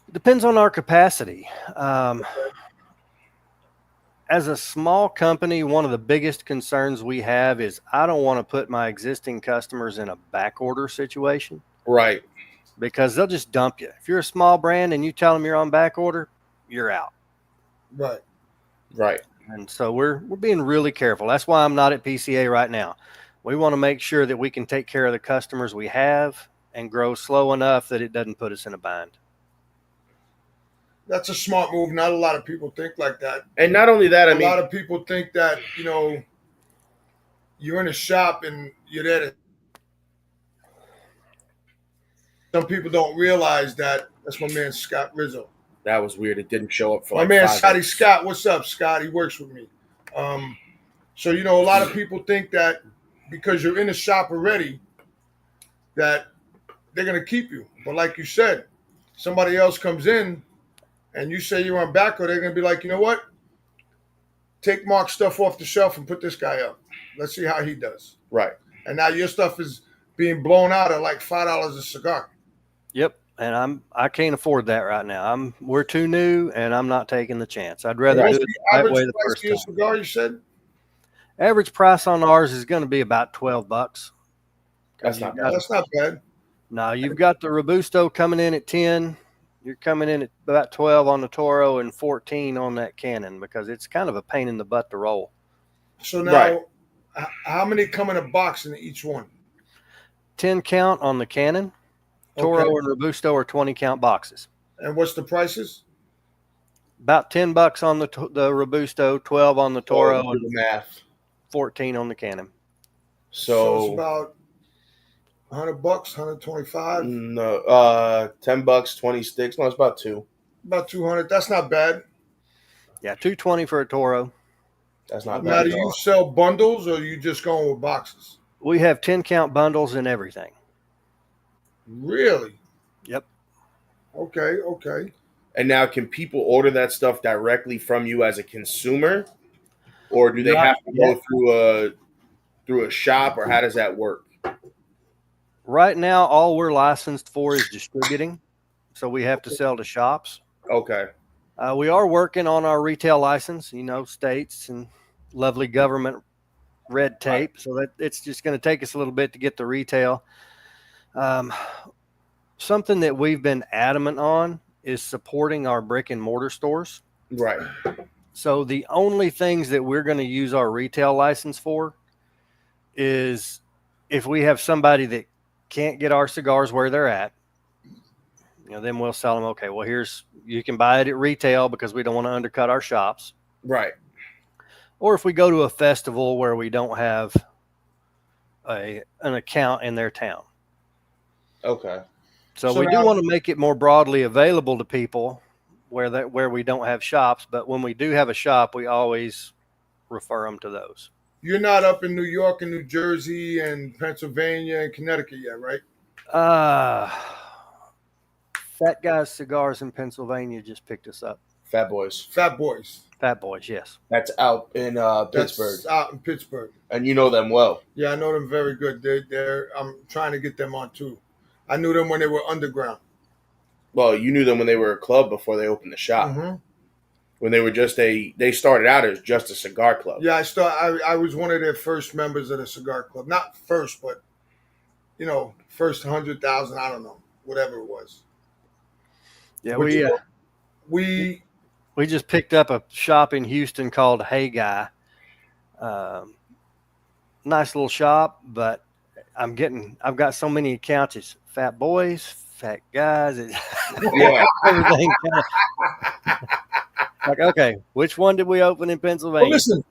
It depends on our capacity. As a small company, one of the biggest concerns we have is I don't want to put my existing customers in a back order situation. Right. Because they'll just dump you. If you're a small brand and you tell them you're on back order, you're out. Right. Right. And so we're being really careful. That's why I'm not at PCA right now. We want to make sure that we can take care of the customers we have and grow slow enough that it doesn't put us in a bind. That's a smart move. Not a lot of people think like that. And not only that, a lot of people think that, you're in a shop and you're there to... Some people don't realize that. That's my man, Scott Rizzo. That was weird. It didn't show up for my man, Scotty Scott. What's up, Scott? He works with me. So, a lot of people think that because you're in a shop already, that they're going to keep you. But like you said, somebody else comes in and you say you're on back order, they're going to be like, you know what? Take Mark's stuff off the shelf and put this guy up. Let's see how he does. Right. And now your stuff is being blown out at like $5 a cigar. Yep. And I can't afford that right now. We're too new, and I'm not taking the chance. I'd rather What's do it the the right average way the price first of your time. cigar, you said? Average price on ours is going to be about $12. That's not bad. That's not bad. Now you've got the Robusto coming in at 10. You're coming in at about 12 on the Toro and 14 on that Cannon because it's kind of a pain in the butt to roll. So now, Right. how many come in a box in each one? 10 count on the Cannon. Toro Okay. and Robusto are 20 count boxes. And what's the prices? About $10 on the Robusto, 12 on the Toro, Do and the math. 14 on the Cannon. So it's So about $100, 125, no, $10, 20 sticks. No, it's about two. about 200. That's not bad. Yeah, $220 for a Toro. That's not Now, bad. do at you all. sell bundles or are you just going with boxes? We have 10 count bundles and everything. Really? Yep. Okay. And now, can people order that stuff directly from you as a consumer, or do they Not have to go through a shop, or how does that work? Right now, all we're licensed for is distributing. So we have to sell to shops. Okay. We are working on our retail license, states and lovely government red tape. So that it's just going to take us a little bit to get the retail. Something that we've been adamant on is supporting our brick and mortar stores. Right. So the only things that we're going to use our retail license for is if we have somebody that can't get our cigars where they're at, then we'll sell them. Okay, well, you can buy it at retail because we don't want to undercut our shops. Right. Or if we go to a festival where we don't have an account in their town. Okay. So So we now- do want to make it more broadly available to people where we don't have shops. But when we do have a shop, we always refer them to those. You're not up in New York and New Jersey and Pennsylvania and Connecticut yet, right? Fat Guys Cigars in Pennsylvania just picked us up. Fat Boys. Fat Boys. Fat Boys, yes. That's out in That's Pittsburgh, out in Pittsburgh. and you know them well. Yeah, I know them very good. I'm trying to get them on too. I knew them when they were underground. Well, you knew them when they were a club before they opened the shop. Mm-hmm. When they were they started out as just a cigar club. Yeah, I was one of their first members of the cigar club. Not first, but first 100,000. I don't know, whatever it was. Yeah, But we we just picked up a shop in Houston called Hey Guy. Nice little shop, but I've got so many accounts. It's Fat Boys, Fat Guys, Yeah. everything. Like, okay, which one did we open in Pennsylvania? Well, listen,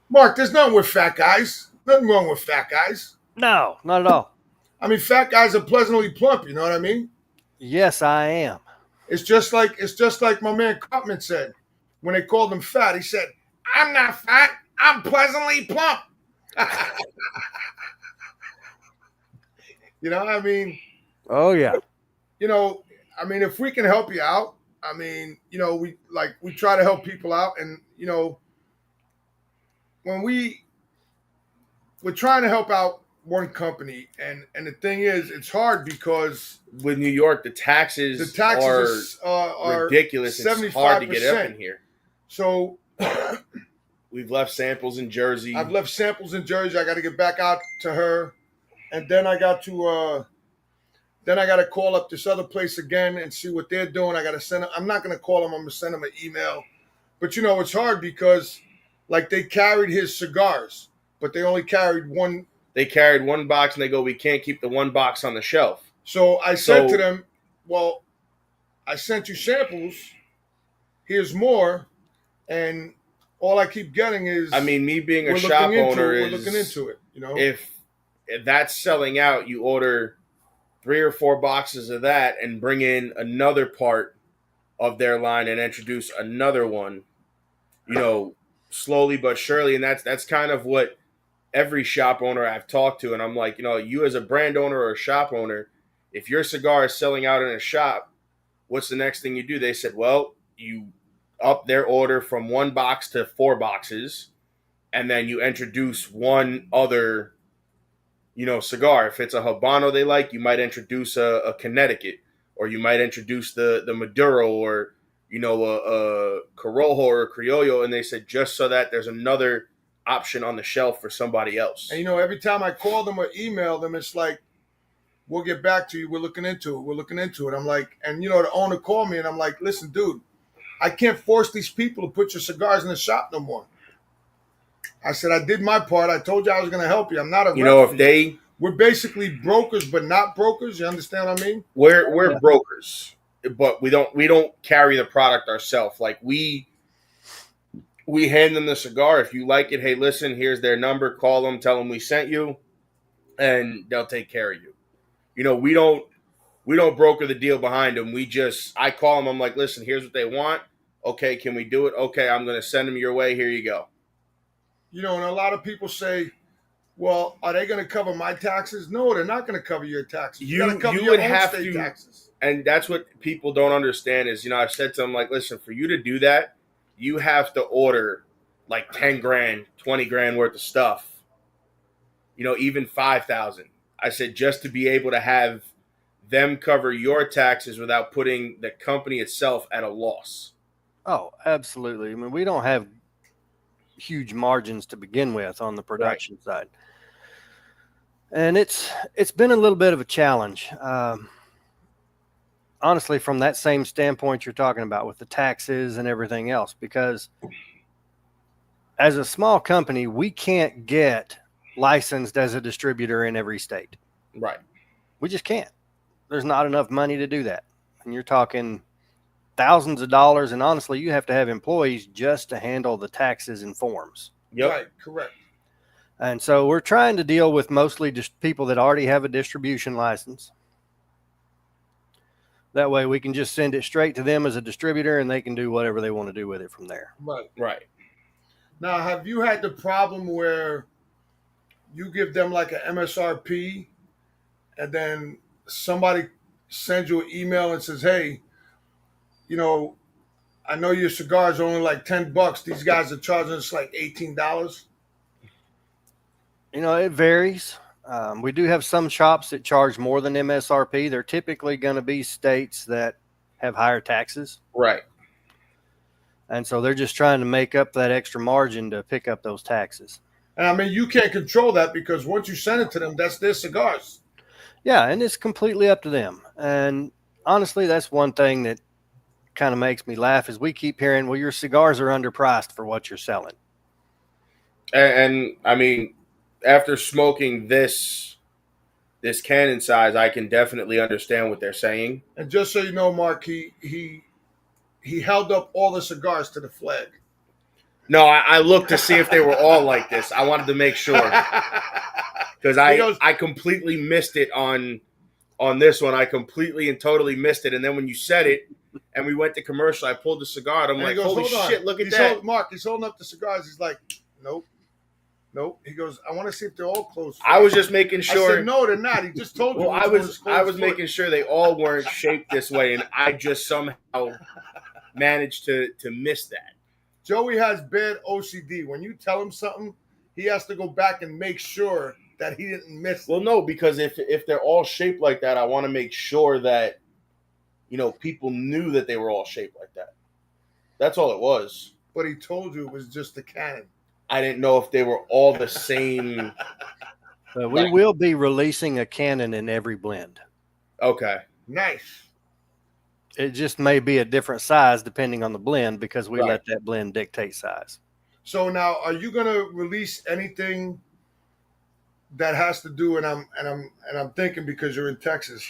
Mark. There's nothing with fat guys. Nothing wrong with fat guys. No, not at all. I mean, fat guys are pleasantly plump. You know what I mean? Yes, I am. It's just like my man Cutman said when they called him fat. He said, "I'm not fat. I'm pleasantly plump." I mean, Oh yeah. I mean, if we can help you out, I mean, we try to help people out, and when we're trying to help out one company, and the thing is, it's hard because With New York, the taxes are ridiculous. It's hard to get up 75%. in here. So We've left samples in Jersey. I've left samples in Jersey. I got to get back out to her, and then I got to call up this other place again and see what they're doing. I got to send them. I'm not going to call them. I'm going to send them an email. But it's hard because like they carried his cigars, but they only carried one. They carried one box, and they go, "We can't keep the one box on the shelf." So I said to them, "Well, I sent you samples. Here's more." And all I keep getting is, I mean, me being a we're shop looking into owner it. is We're looking into it. if that's selling out, you order 3 or 4 boxes of that and bring in another part of their line and introduce another one, slowly but surely. And that's kind of what every shop owner I've talked to. And I'm like, you as a brand owner or a shop owner, if your cigar is selling out in a shop, what's the next thing you do? They said, well, you up their order from 1 box to 4 boxes, and then you introduce one other cigar. If it's a Habano they like, you might introduce a Connecticut, or you might introduce the Maduro, or a Corojo or a Criollo, and they said just so that there's another option on the shelf for somebody else. And every time I call them or email them, it's like, we'll get back to you. We're looking into it. I'm like, and the owner called me and I'm like, listen, dude, I can't force these people to put your cigars in the shop no more. I said, I did my part. I told you I was going to help you. I'm not a rep. We're basically brokers, but not brokers. You understand what I mean? We're brokers, but we don't carry the product ourselves. Like we hand them the cigar. If you like it, hey, listen, here's their number. Call them, tell them we sent you, and they'll take care of you. We don't broker the deal behind them. I call them. I'm like, listen, here's what they want. Okay, can we do it? Okay, I'm going to send them your way. Here you go. And a lot of people say, well, are they going to cover my taxes? No, they're not going to cover your taxes. You got to cover your own state taxes. And that's what people don't understand is, I've said to them, like, listen, for you to do that, you have to order like 10 grand, 20 grand worth of stuff, even 5,000. I said, just to be able to have them cover your taxes without putting the company itself at a loss. Oh, absolutely. I mean, we don't have huge margins to begin with on the production side. And it's been a little bit of a challenge. Honestly, from that same standpoint you're talking about with the taxes and everything else, because as a small company, we can't get licensed as a distributor in every state. Right. We just can't. There's not enough money to do that. And you're talking thousands of dollars, and honestly, you have to have employees just to handle the taxes and forms. Yep. Right, correct. And so we're trying to deal with mostly just people that already have a distribution license. That way we can just send it straight to them as a distributor, and they can do whatever they want to do with it from there. Right. Now, have you had the problem where you give them like an MSRP and then somebody sends you an email and says, hey, I know your cigars are only like $10. These guys are charging us like $18. It varies. We do have some shops that charge more than MSRP. They're typically going to be states that have higher taxes. Right. And so they're just trying to make up that extra margin to pick up those taxes. And I mean, you can't control that because once you send it to them, that's their cigars. Yeah, and it's completely up to them. And honestly, that's one thing that kind of makes me laugh is we keep hearing, well, your cigars are underpriced for what you're selling. And I mean, after smoking this cannon size, I can definitely understand what they're saying. And just so you know, Mark, he held up all the cigars to the flag. No, I looked to see if they were all like this. I wanted to make sure because I completely missed it on this one. I completely and totally missed it. And then when you said it and we went to commercial, I pulled the cigar. And I'm like, holy shit, look at that. Mark, he's holding up the cigars. He's like, nope. He goes, I want to see if they're all closed. I was just making sure. I said, no, they're not. He just told you. Well, I was making sure they all weren't shaped this way, and I just somehow managed to miss that. Joey has bad OCD. When you tell him something, he has to go back and make sure that he didn't miss it. Well, no, because if they're all shaped like that, I want to make sure that, people knew that they were all shaped like that. That's all it was. But he told you it was just the cannon. I didn't know if they were all the same. We will be releasing a cannon in every blend. Okay. Nice. It just may be a different size depending on the blend because we let that blend dictate size. So now, are you going to release anything that has to do, and I'm thinking because you're in Texas,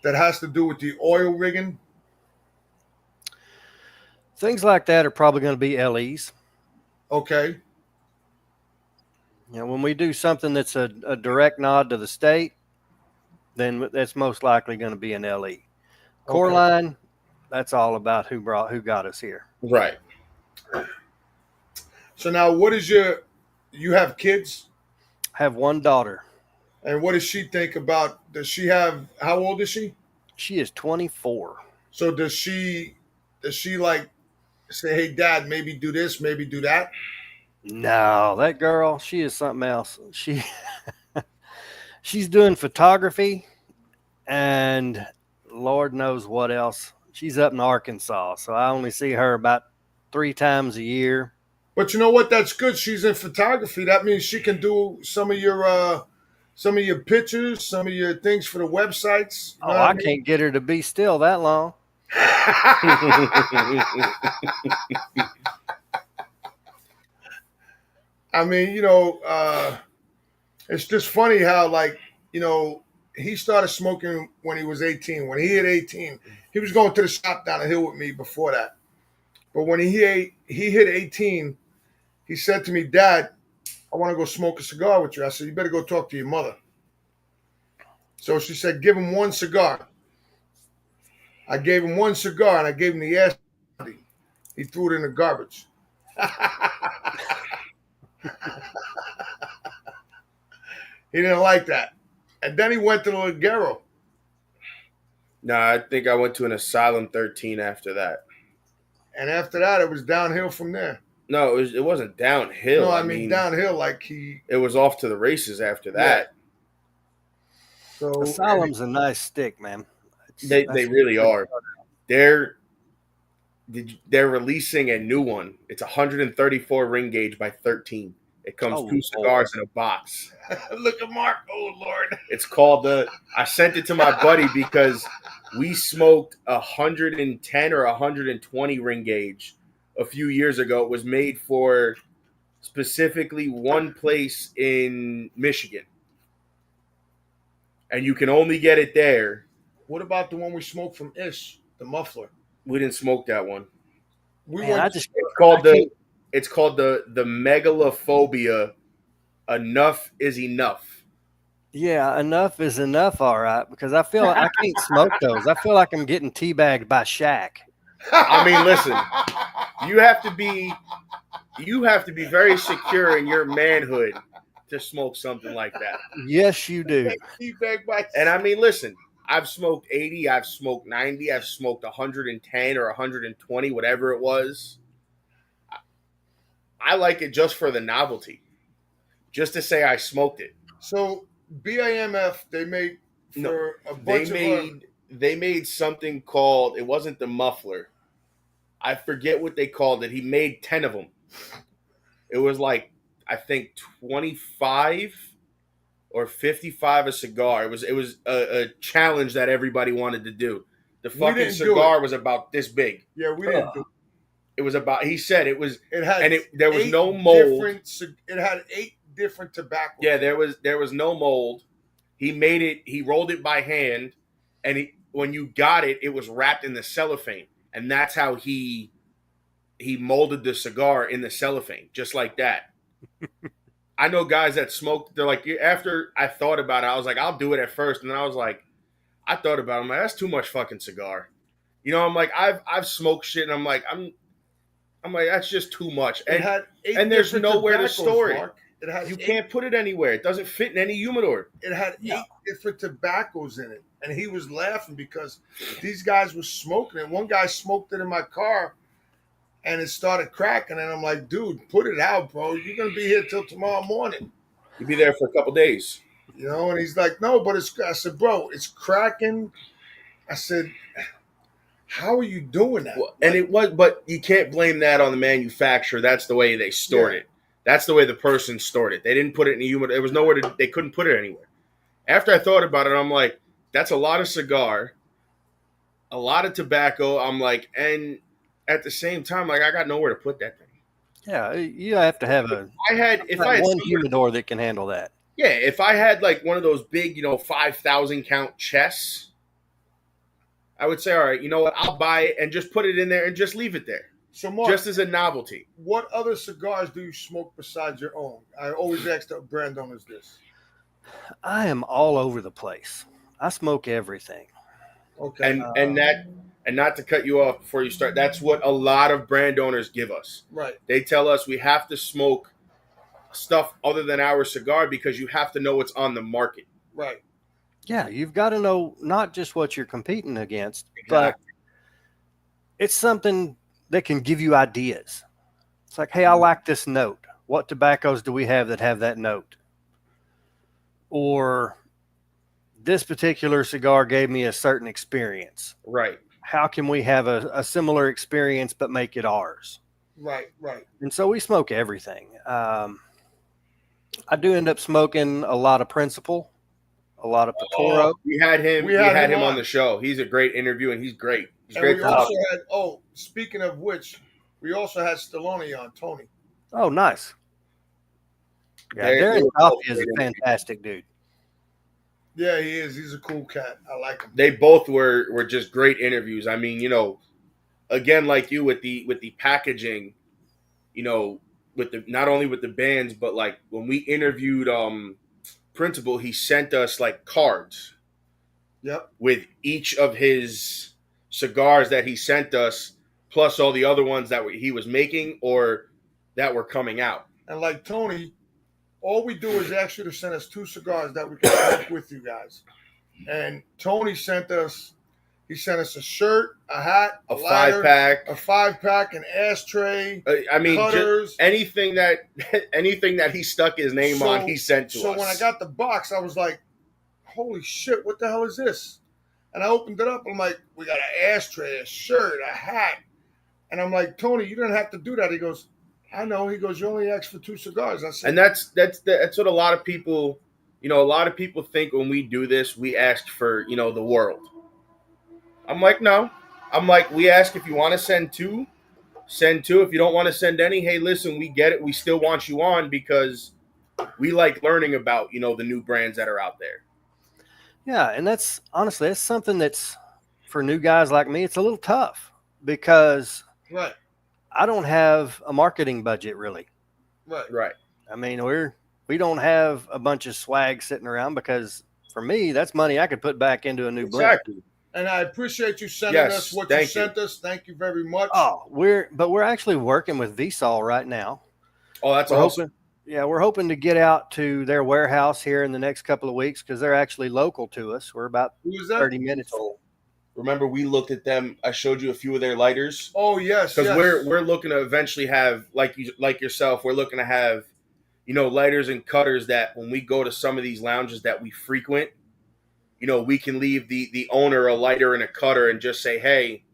that has to do with the oil rigging? Things like that are probably going to be LEs. Okay. When we do something that's a direct nod to the state, then that's most likely going to be an LE. Core line, that's all about who got us here. Right. So now what is you have kids? I have one daughter. And what does she think about, how old is she? She is 24. So does she like say, hey, Dad, maybe do this, maybe do that? No, that girl, she is something else. She's doing photography and Lord knows what else. She's up in Arkansas, so I only see her about 3 times a year. But you know what? That's good. She's in photography. That means she can do some of your pictures, some of your things for the websites. You know Oh, what I can't get her to be still that long. I mean, it's just funny how, like, he started smoking when he was 18. When he hit 18, he was going to the shop down the hill with me before that. But when he hit 18, he said to me, Dad, I want to go smoke a cigar with you. I said, you better go talk to your mother. So she said, give him one cigar. I gave him one cigar, and I gave him the ass. He threw it in the garbage. He didn't like that. And then he went to the Ligero. No, I think I went to an Asylum 13 after that. And after that, it was downhill from there. No, it wasn't downhill. No, I mean downhill like It was off to the races after that. Yeah. So Asylum's a nice stick, man. They really are. They're releasing a new one. It's 134 ring gauge by 13. It comes 2 cigars in a box. Look at Mark. Oh, Lord. It's called I sent it to my buddy because we smoked 110 or 120 ring gauge a few years ago. It was made for specifically one place in Michigan. And you can only get it there. What about the one we smoked from Ish, the muffler? We didn't smoke that one. It's called the megalophobia. Enough is enough. Yeah, enough is enough, all right, because I feel I can't smoke those. I feel like I'm getting teabagged by Shaq. I mean, listen, you have to be very secure in your manhood to smoke something like that. Yes, you do. And I mean, listen, I've smoked 80, I've smoked 90, I've smoked 110 or 120, whatever it was. I like it just for the novelty, just to say I smoked it. So BAMF, they made they made something called, it wasn't the muffler. I forget what they called it. He made 10 of them. It was like, I think 25 or 55 a cigar. It was a challenge that everybody wanted to do. The fucking cigar was about this big. Yeah, we didn't do it. It was about, he said it was, there was no mold. It had 8 different tobaccos. Yeah, there was no mold. He made it, he rolled it by hand, and when you got it, it was wrapped in the cellophane. And that's how he molded the cigar in the cellophane, just like that. I know guys that smoked, they're like, after I thought about it, I was like, I'll do it at first. And then I was like, I thought about it, I'm like, that's too much fucking cigar. You know, I'm like, I've smoked shit, and I'm like, that's just too much. And there's nowhere to store it. You can't put it anywhere. It doesn't fit in any humidor. It had 8 different tobaccos in it. And he was laughing because these guys were smoking it. One guy smoked it in my car and it started cracking. And I'm like, dude, put it out, bro. You're going to be here till tomorrow morning. You'll be there for a couple days. You know, and he's like, no, but I said, bro, it's cracking. I said, how are you doing that? Well, and it was, but you can't blame that on the manufacturer. That's the way they stored it. That's the way the person stored it. They didn't put it in a humidor. There was nowhere they couldn't put it anywhere. After I thought about it, I'm like, that's a lot of cigar, a lot of tobacco. I'm like, and at the same time, like, I got nowhere to put that thing. Yeah, you have to have I had one humidor that can handle that. Yeah, if I had like one of those big, 5,000 count chests, I would say, all right, you know what? I'll buy it and just put it in there and just leave it there. So, Mark, just as a novelty. What other cigars do you smoke besides your own? I always ask the brand owners this. I am all over the place. I smoke everything. Okay. And not to cut you off before you start, that's what a lot of brand owners give us. Right. They tell us we have to smoke stuff other than our cigar because you have to know what's on the market. Right. Yeah, you've got to know not just what you're competing against, but it's something that can give you ideas. It's like, hey, I like this note. What tobaccos do we have that have that note? Or this particular cigar gave me a certain experience. Right. How can we have a similar experience but make it ours? Right. And so we smoke everything. I do end up smoking a lot of Principal, a lot of Patoro. We had him. We We had had him him on on. the show. He's a great interview, and he's great. He's And great we for also us. had, speaking of which, we also had Stallone on, Tony. Oh, nice. Yeah, They Darren were Duffy both is a great interviews. fantastic dude. Yeah, he is. He's a cool cat. I like him. They both were just great interviews. I mean, again, like you with the packaging, with the not only with the bands, but like when we interviewed Principal, he sent us like cards. Yep. With each of his cigars that he sent us, plus all the other ones that he was making or that were coming out. And like Tony, all we do is ask you to send us 2 cigars that we can smoke with you guys. And Tony sent us a shirt, a hat, A lighter, 5-pack. a 5-pack, an ashtray, I mean, cutters. just anything that he stuck his name on, he sent to us. So when I got the box, I was like, holy shit, what the hell is this? And I opened it up. I'm like, we got an ashtray, a shirt, a hat. And I'm like, Tony, you didn't have to do that. He goes, I know. He goes, you only asked for 2 cigars. I said, and that's what a lot of people, a lot of people think when we do this, we ask for, the world. I'm like, no. I'm like, we ask if you want to send 2, send 2. If you don't want to send any, hey, listen, we get it. We still want you on because we like learning about, the new brands that are out there. Yeah, and that's something that's for new guys like me, it's a little tough because right, I don't have a marketing budget really. right. I mean, we don't have a bunch of swag sitting around because for me, that's money I could put back into a new blend. Exactly. And I appreciate you sending us what you thank sent us. Thank you very much. Oh, we're actually working with Vsol right now. Oh, that's We're awesome. we're hoping to get out to their warehouse here in the next couple of weeks because they're actually local to us. We're about Who is that? 30 minutes. Remember, we looked at them. I showed you a few of their lighters. Oh yes, Because yes. we're looking to eventually have like yourself. We're looking to have, lighters and cutters that when we go to some of these lounges that we frequent, we can leave the owner a lighter and a cutter and just say, hey,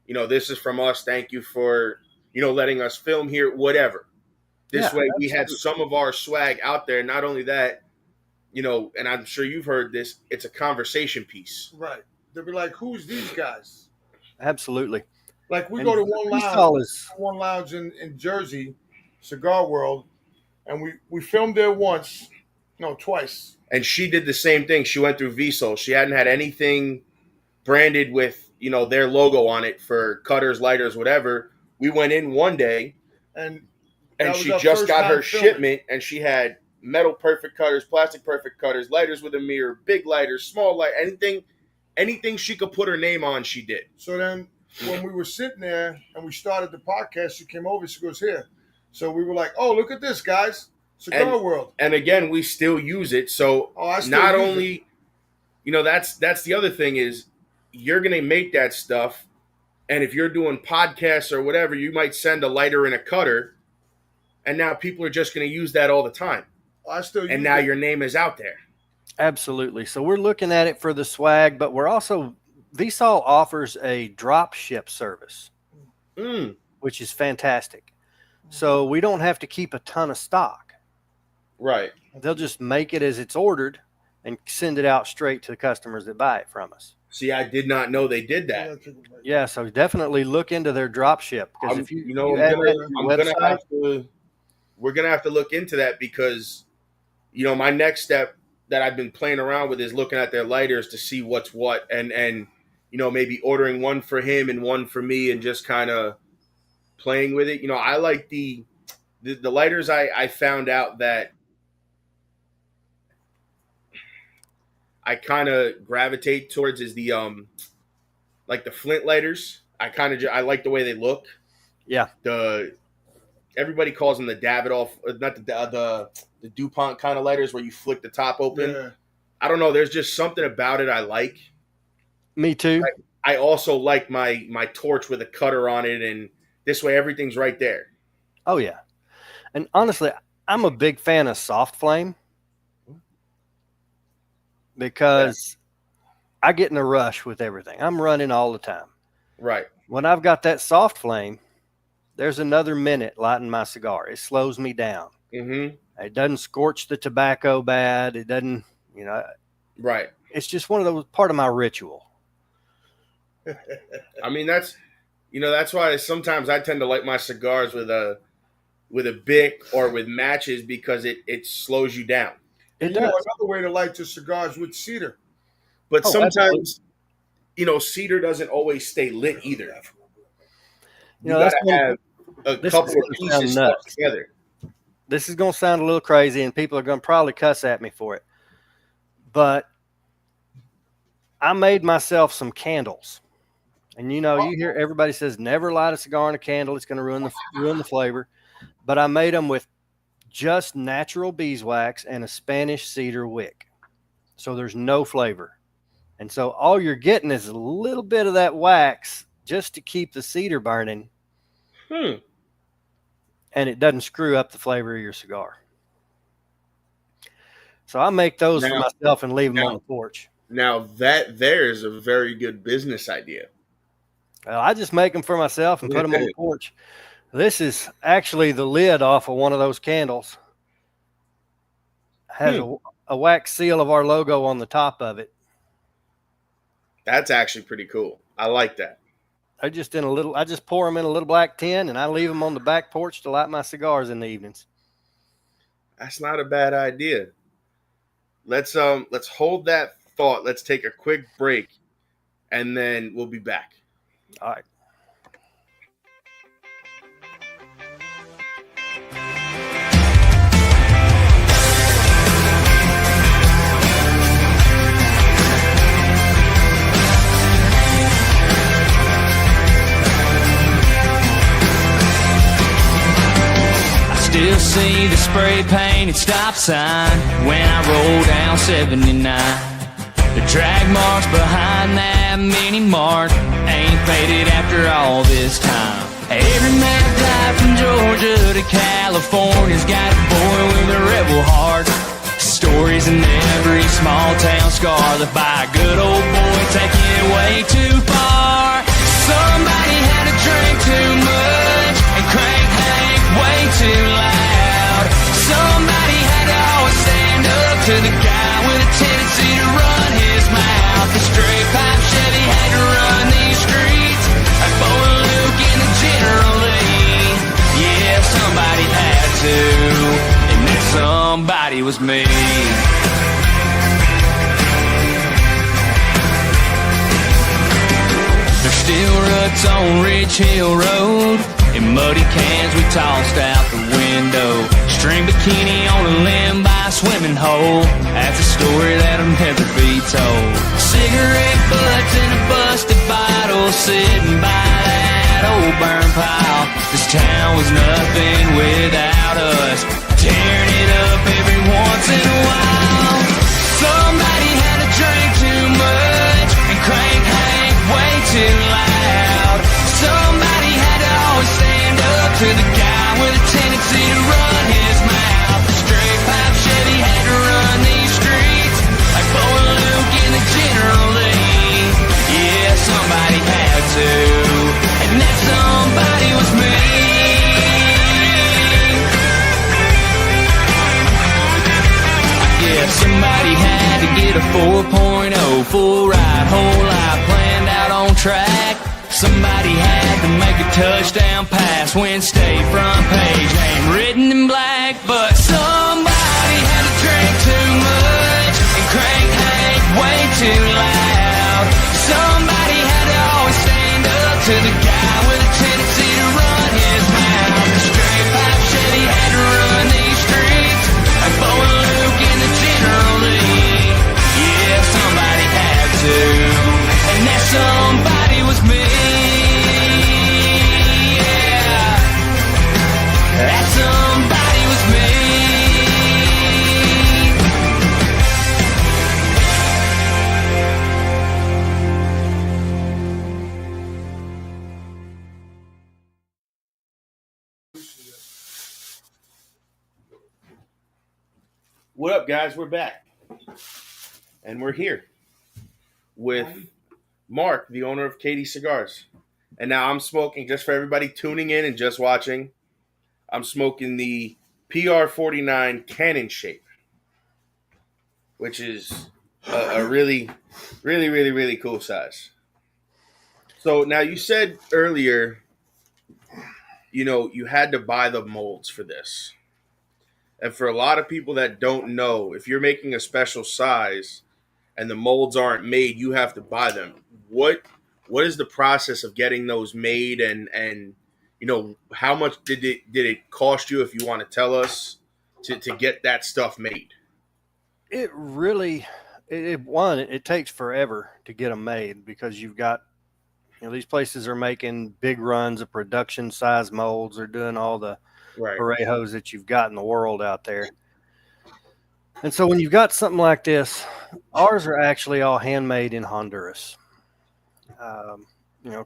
this is from us. Thank you for letting us film here. Whatever. This way, we have some of our swag out there. Not only that, and I'm sure you've heard this. It's a conversation piece. Right. They'll be like, who's these guys? Absolutely. Like we And go to Vsol one lounge in Jersey, Cigar World, and we filmed there twice. And she did the same thing. She went through Vsol. She hadn't had anything branded with, their logo on it for cutters, lighters, whatever. We went in one day and she just got her shipment and she had metal perfect cutters, plastic perfect cutters, lighters with a mirror, big lighters, small light, anything she could put her name on, she did. So then when we were sitting there and we started the podcast, she came over, she goes, here. So we were like, oh, look at this, guys. Cigar World. And again, we still use it. So not only, that's the other thing is you're going to make that stuff. And if you're doing podcasts or whatever, you might send a lighter and a cutter. And now people are just going to use that all the time. And now your name is out there. Absolutely. So we're looking at it for the swag, but we're also, Vsol offers a drop ship service, which is fantastic. So we don't have to keep a ton of stock. Right. They'll just make it as it's ordered and send it out straight to the customers that buy it from us. See, I did not know they did that. Yeah, so definitely look into their drop ship because if we're gonna have to look into that because, my next step that I've been playing around with is looking at their lighters to see what's what and maybe ordering one for him and one for me and just kind of playing with it. I like the lighters. I found out that I kind of gravitate towards is the like the flint lighters. I like the way they look. Yeah. Everybody calls them the Davidoff, not the DuPont kind of lighters where you flick the top open. Yeah. I don't know. There's just something about it I like. Me too. I also like my torch with a cutter on it, and this way everything's right there. Oh yeah, and honestly, I'm a big fan of soft flame because I get in a rush with everything. I'm running all the time. Right. When I've got that soft flame, there's another minute lighting my cigar. It slows me down. Mm-hmm. It doesn't scorch the tobacco bad. It doesn't, Right. it's just one of those part of my ritual. I mean, that's why sometimes I tend to light my cigars with a Bic or with matches because it slows you down. It You know, does. another way to light your cigars with cedar. But Oh, sometimes, cedar doesn't always stay lit either. You that's got to have a this couple is of gonna pieces sound stuck nuts. together. This is going to sound a little crazy, and people are going to probably cuss at me for it. But I made myself some candles. And you hear everybody says never light a cigar in a candle. It's going to ruin the flavor. But I made them with just natural beeswax and a Spanish cedar wick. So there's no flavor. And so all you're getting is a little bit of that wax just to keep the cedar burning. And it doesn't screw up the flavor of your cigar. So I make those for myself and leave them on the porch. Now that there is a very good business idea. Well, I just make them for myself and put them on the porch. This is actually the lid off of one of those candles. Has a wax seal of our logo on the top of it. That's actually pretty cool. I like that. I just pour them in a little black tin, and I leave them on the back porch to light my cigars in the evenings. That's not a bad idea. Let's hold that thought. Let's take a quick break, and then we'll be back. All right. Still see the spray painted stop sign when I roll down 79. The drag marks behind that mini mart ain't faded after all this time. Every mad drive from Georgia to California's got a boy with a rebel heart. Stories in every small town scar that by a good old boy taking it way too far. Somebody had to drink too much and crank Hank way too loud. Somebody had to always stand up to the guy with a tendency to run his mouth. The straight pipe Chevy had to run these streets like Bo and Luke in the General Lee. Yeah, somebody had to, and that somebody was me. There's still ruts on Ridge Hill Road, and muddy cans we tossed out the window. String bikini on a limb by a swimming hole. That's a story that'll never be told. Cigarette butts and a busted bottle sitting by that old burn pile. This town was nothing without us, tearing it up every once in a while. Somebody had to drink too much and crank Hank way too loud. Somebody had to always stand up to the guy with a tendency to run his mouth. The straight pipe Chevy had to run these streets like Bo and Luke in the General Lee. Yeah, somebody had to, and that somebody was me. Yeah, somebody had to get a 4.0, full ride, whole life planned out on track. Somebody had to make a touchdown pass when state front page ain't written in black. But somebody had to drink too much and crank Hank way too loud. Somebody had to always stand up to the guy with a tendency to run his mouth. The straight pipe Chevy had to run these streets like Bo and Luke in the General Lee. Yeah, somebody had to, and that somebody was me. That somebody was me. What up, guys? We're back. And we're here. with Mark, the owner of Cati Cigars. And now I'm smoking, just for everybody tuning in and just watching, I'm smoking the PR49 Cannon shape, which is a really, really, really, really cool size. So now you said earlier, you had to buy the molds for this. And for a lot of people that don't know, if you're making a special size and the molds aren't made, you have to buy them. What is the process of getting those made, and how much did it cost you, if you want to tell us, to get that stuff made? It really, it takes forever to get them made, because you've got, these places are making big runs of production size molds. They're doing all the Right. parejos that you've got in the world out there. And so when you've got something like this, ours are actually all handmade in Honduras.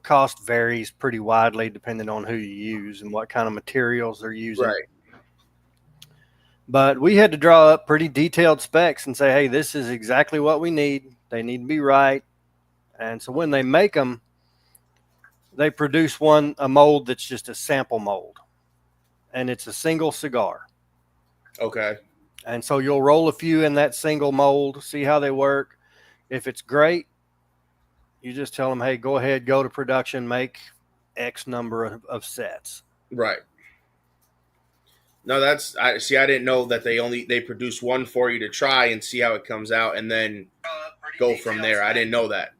Cost varies pretty widely depending on who you use and what kind of materials they're using. Right. But we had to draw up pretty detailed specs and say, hey, this is exactly what we need. They need to be right. And so when they make them, they produce a mold that's just a sample mold. And it's a single cigar. Okay. And so you'll roll a few in that single mold, see how they work. If it's great, you just tell them, hey, go ahead, go to production, make X number of sets. Right. No, I didn't know that they produce one for you to try and see how it comes out and then go from there. I didn't know that.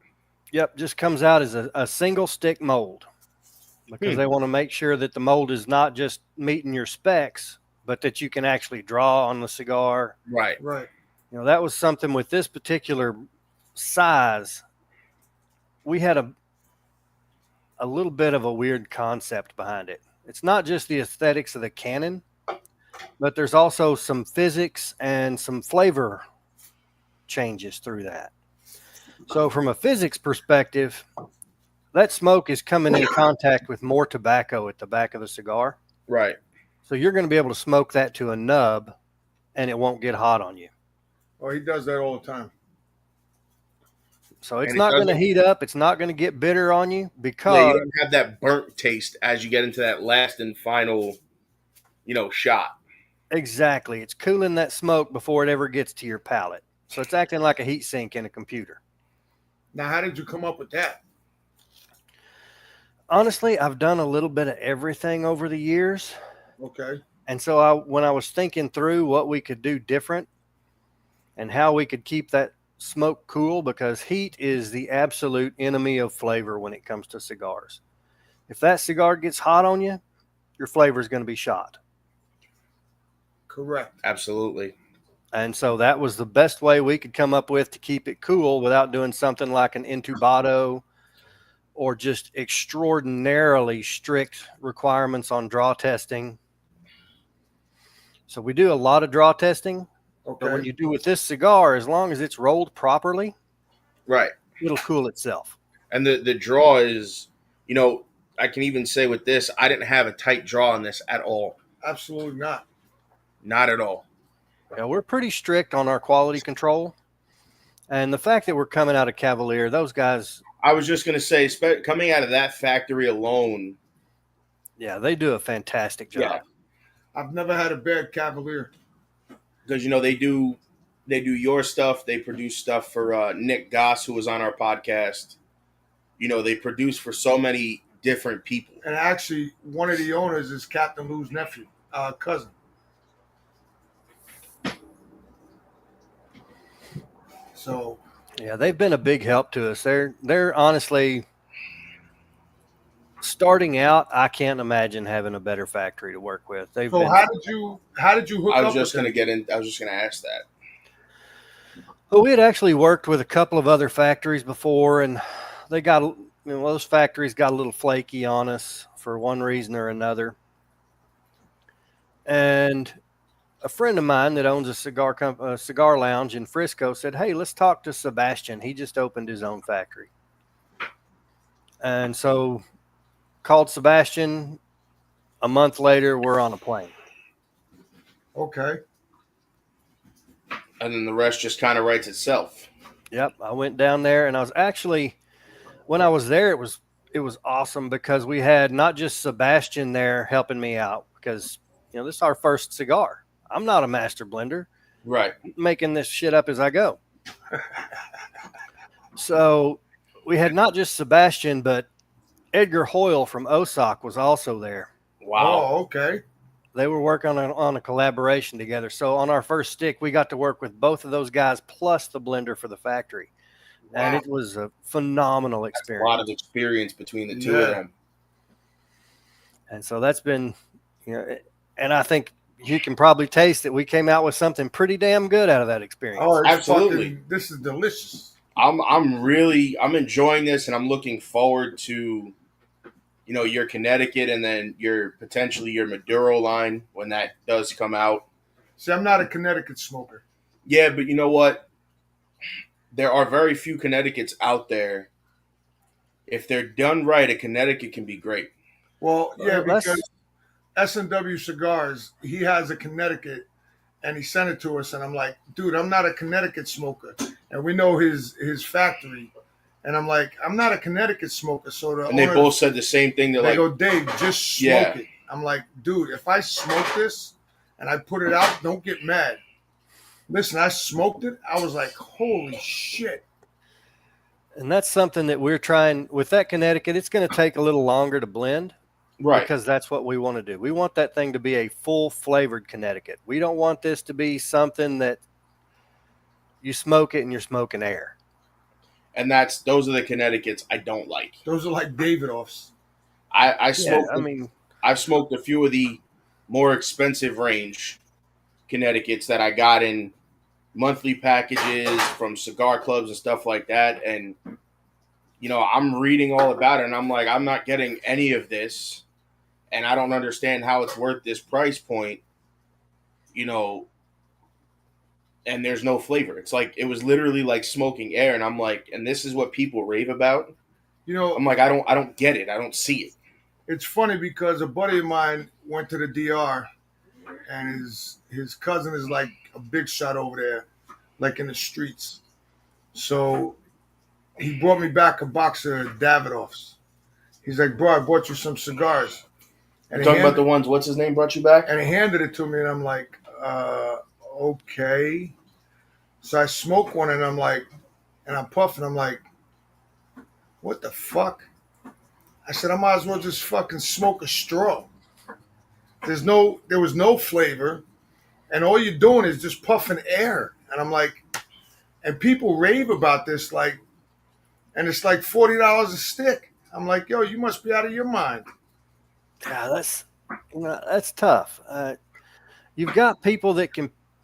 Yep, just comes out as a single stick mold, because they want to make sure that the mold is not just meeting your specs, but that you can actually draw on the cigar. Right. Right. That was something with this particular size. We had a little bit of a weird concept behind it. It's not just the aesthetics of the Cannon, but there's also some physics and some flavor changes through that. So from a physics perspective, that smoke is coming in contact with more tobacco at the back of the cigar. Right. So you're going to be able to smoke that to a nub and it won't get hot on you. Oh, he does that all the time. So it's not going to heat up. It's not going to get bitter on you, because you don't have that burnt taste as you get into that last and final, shot. Exactly. It's cooling that smoke before it ever gets to your palate. So it's acting like a heat sink in a computer. Now, how did you come up with that? Honestly, I've done a little bit of everything over the years. Okay. And so when I was thinking through what we could do different and how we could keep that smoke cool, because heat is the absolute enemy of flavor when it comes to cigars. If that cigar gets hot on you, your flavor is going to be shot. Correct. Absolutely. And so that was the best way we could come up with to keep it cool without doing something like an intubado or just extraordinarily strict requirements on draw testing. So we do a lot of draw testing. Okay. But when you do with this cigar, as long as it's rolled properly, right, it'll cool itself. And the draw is, I can even say with this, I didn't have a tight draw on this at all. Absolutely not. Not at all. Yeah, we're pretty strict on our quality control. And the fact that we're coming out of Cavalier, those guys... I was just going to say, coming out of that factory alone... Yeah, they do a fantastic job. Yeah. I've never had a bad Cavalier. Because, they do your stuff. They produce stuff for Nick Goss, who was on our podcast. They produce for so many different people. And actually, one of the owners is Captain Lou's nephew, cousin. So, yeah, they've been a big help to us. They're honestly starting out. I can't imagine having a better factory to work with. How did you hook up? I was just going to ask that. Well, we had actually worked with a couple of other factories before, and they got, those factories got a little flaky on us for one reason or another. And a friend of mine that owns a cigar lounge in Frisco said, hey, let's talk to Sebastian. He just opened his own factory. And so called Sebastian. A month later, we're on a plane. Okay. And then the rest just kind of writes itself. Yep, I went down there, and I was actually, when I was there, it was awesome because we had not just Sebastian there helping me out because this is our first cigar. I'm not a master blender, Right. I'm making this shit up as I go. So we had not just Sebastian, but Edgar Hoyle from OSOC was also there. Wow. Oh, okay. They were working on a collaboration together. So on our first stick, we got to work with both of those guys plus the blender for the factory. And Wow. it was a phenomenal That's experience. a lot of experience between the two of them. And so that's been, and I think you can probably taste that we came out with something pretty damn good out of that experience. Oh, it's Absolutely. this is delicious. I'm enjoying this, and I'm looking forward to, your Connecticut and then potentially your Maduro line when that does come out. See, I'm not a Connecticut smoker. Yeah, but you know what? There are very few Connecticut's out there. If they're done right, a Connecticut can be great. Well, yeah, Well, because S&W Cigars, he has a Connecticut, and he sent it to us, and I'm like, dude, I'm not a Connecticut smoker, and we know his factory, and I'm like, I'm not a Connecticut smoker, so the And they owner- both said the same thing. They're they like, go, Dave, just smoke Yeah. it. I'm like, dude, if I smoke this and I put it out, don't get mad. Listen, I smoked it. I was like, holy shit. And that's something that we're trying with that Connecticut. It's going to take a little longer to blend. right. Because that's what we want to do. We want that thing to be a full flavored Connecticut. We don't want this to be something that you smoke it and you're smoking air. And those are the Connecticut's I don't like. Those are like Davidoffs. I've smoked a few of the more expensive range Connecticut's that I got in monthly packages from cigar clubs and stuff like that. And, I'm reading all about it, and I'm like, I'm not getting any of this, and I don't understand how it's worth this price point, and there's no flavor. It's like, it was literally like smoking air, and I'm like, and this is what people rave about? I'm like, I don't get it. I don't see it. It's funny because a buddy of mine went to the DR, and his cousin is like a big shot over there, like in the streets. So he brought me back a box of Davidoffs. He's like, bro, I bought you some cigars. And You're talking about the ones, what's his name brought you back? And he handed it to me, and I'm like, okay. So I smoke one, and I'm like, and I'm puffing. I'm like, what the fuck? I said, I might as well just fucking smoke a straw. There was no flavor, and all you're doing is just puffing air. And I'm like, and people rave about this, like, and it's like $40 a stick. I'm like, yo, you must be out of your mind. Yeah, that's tough. You've got people that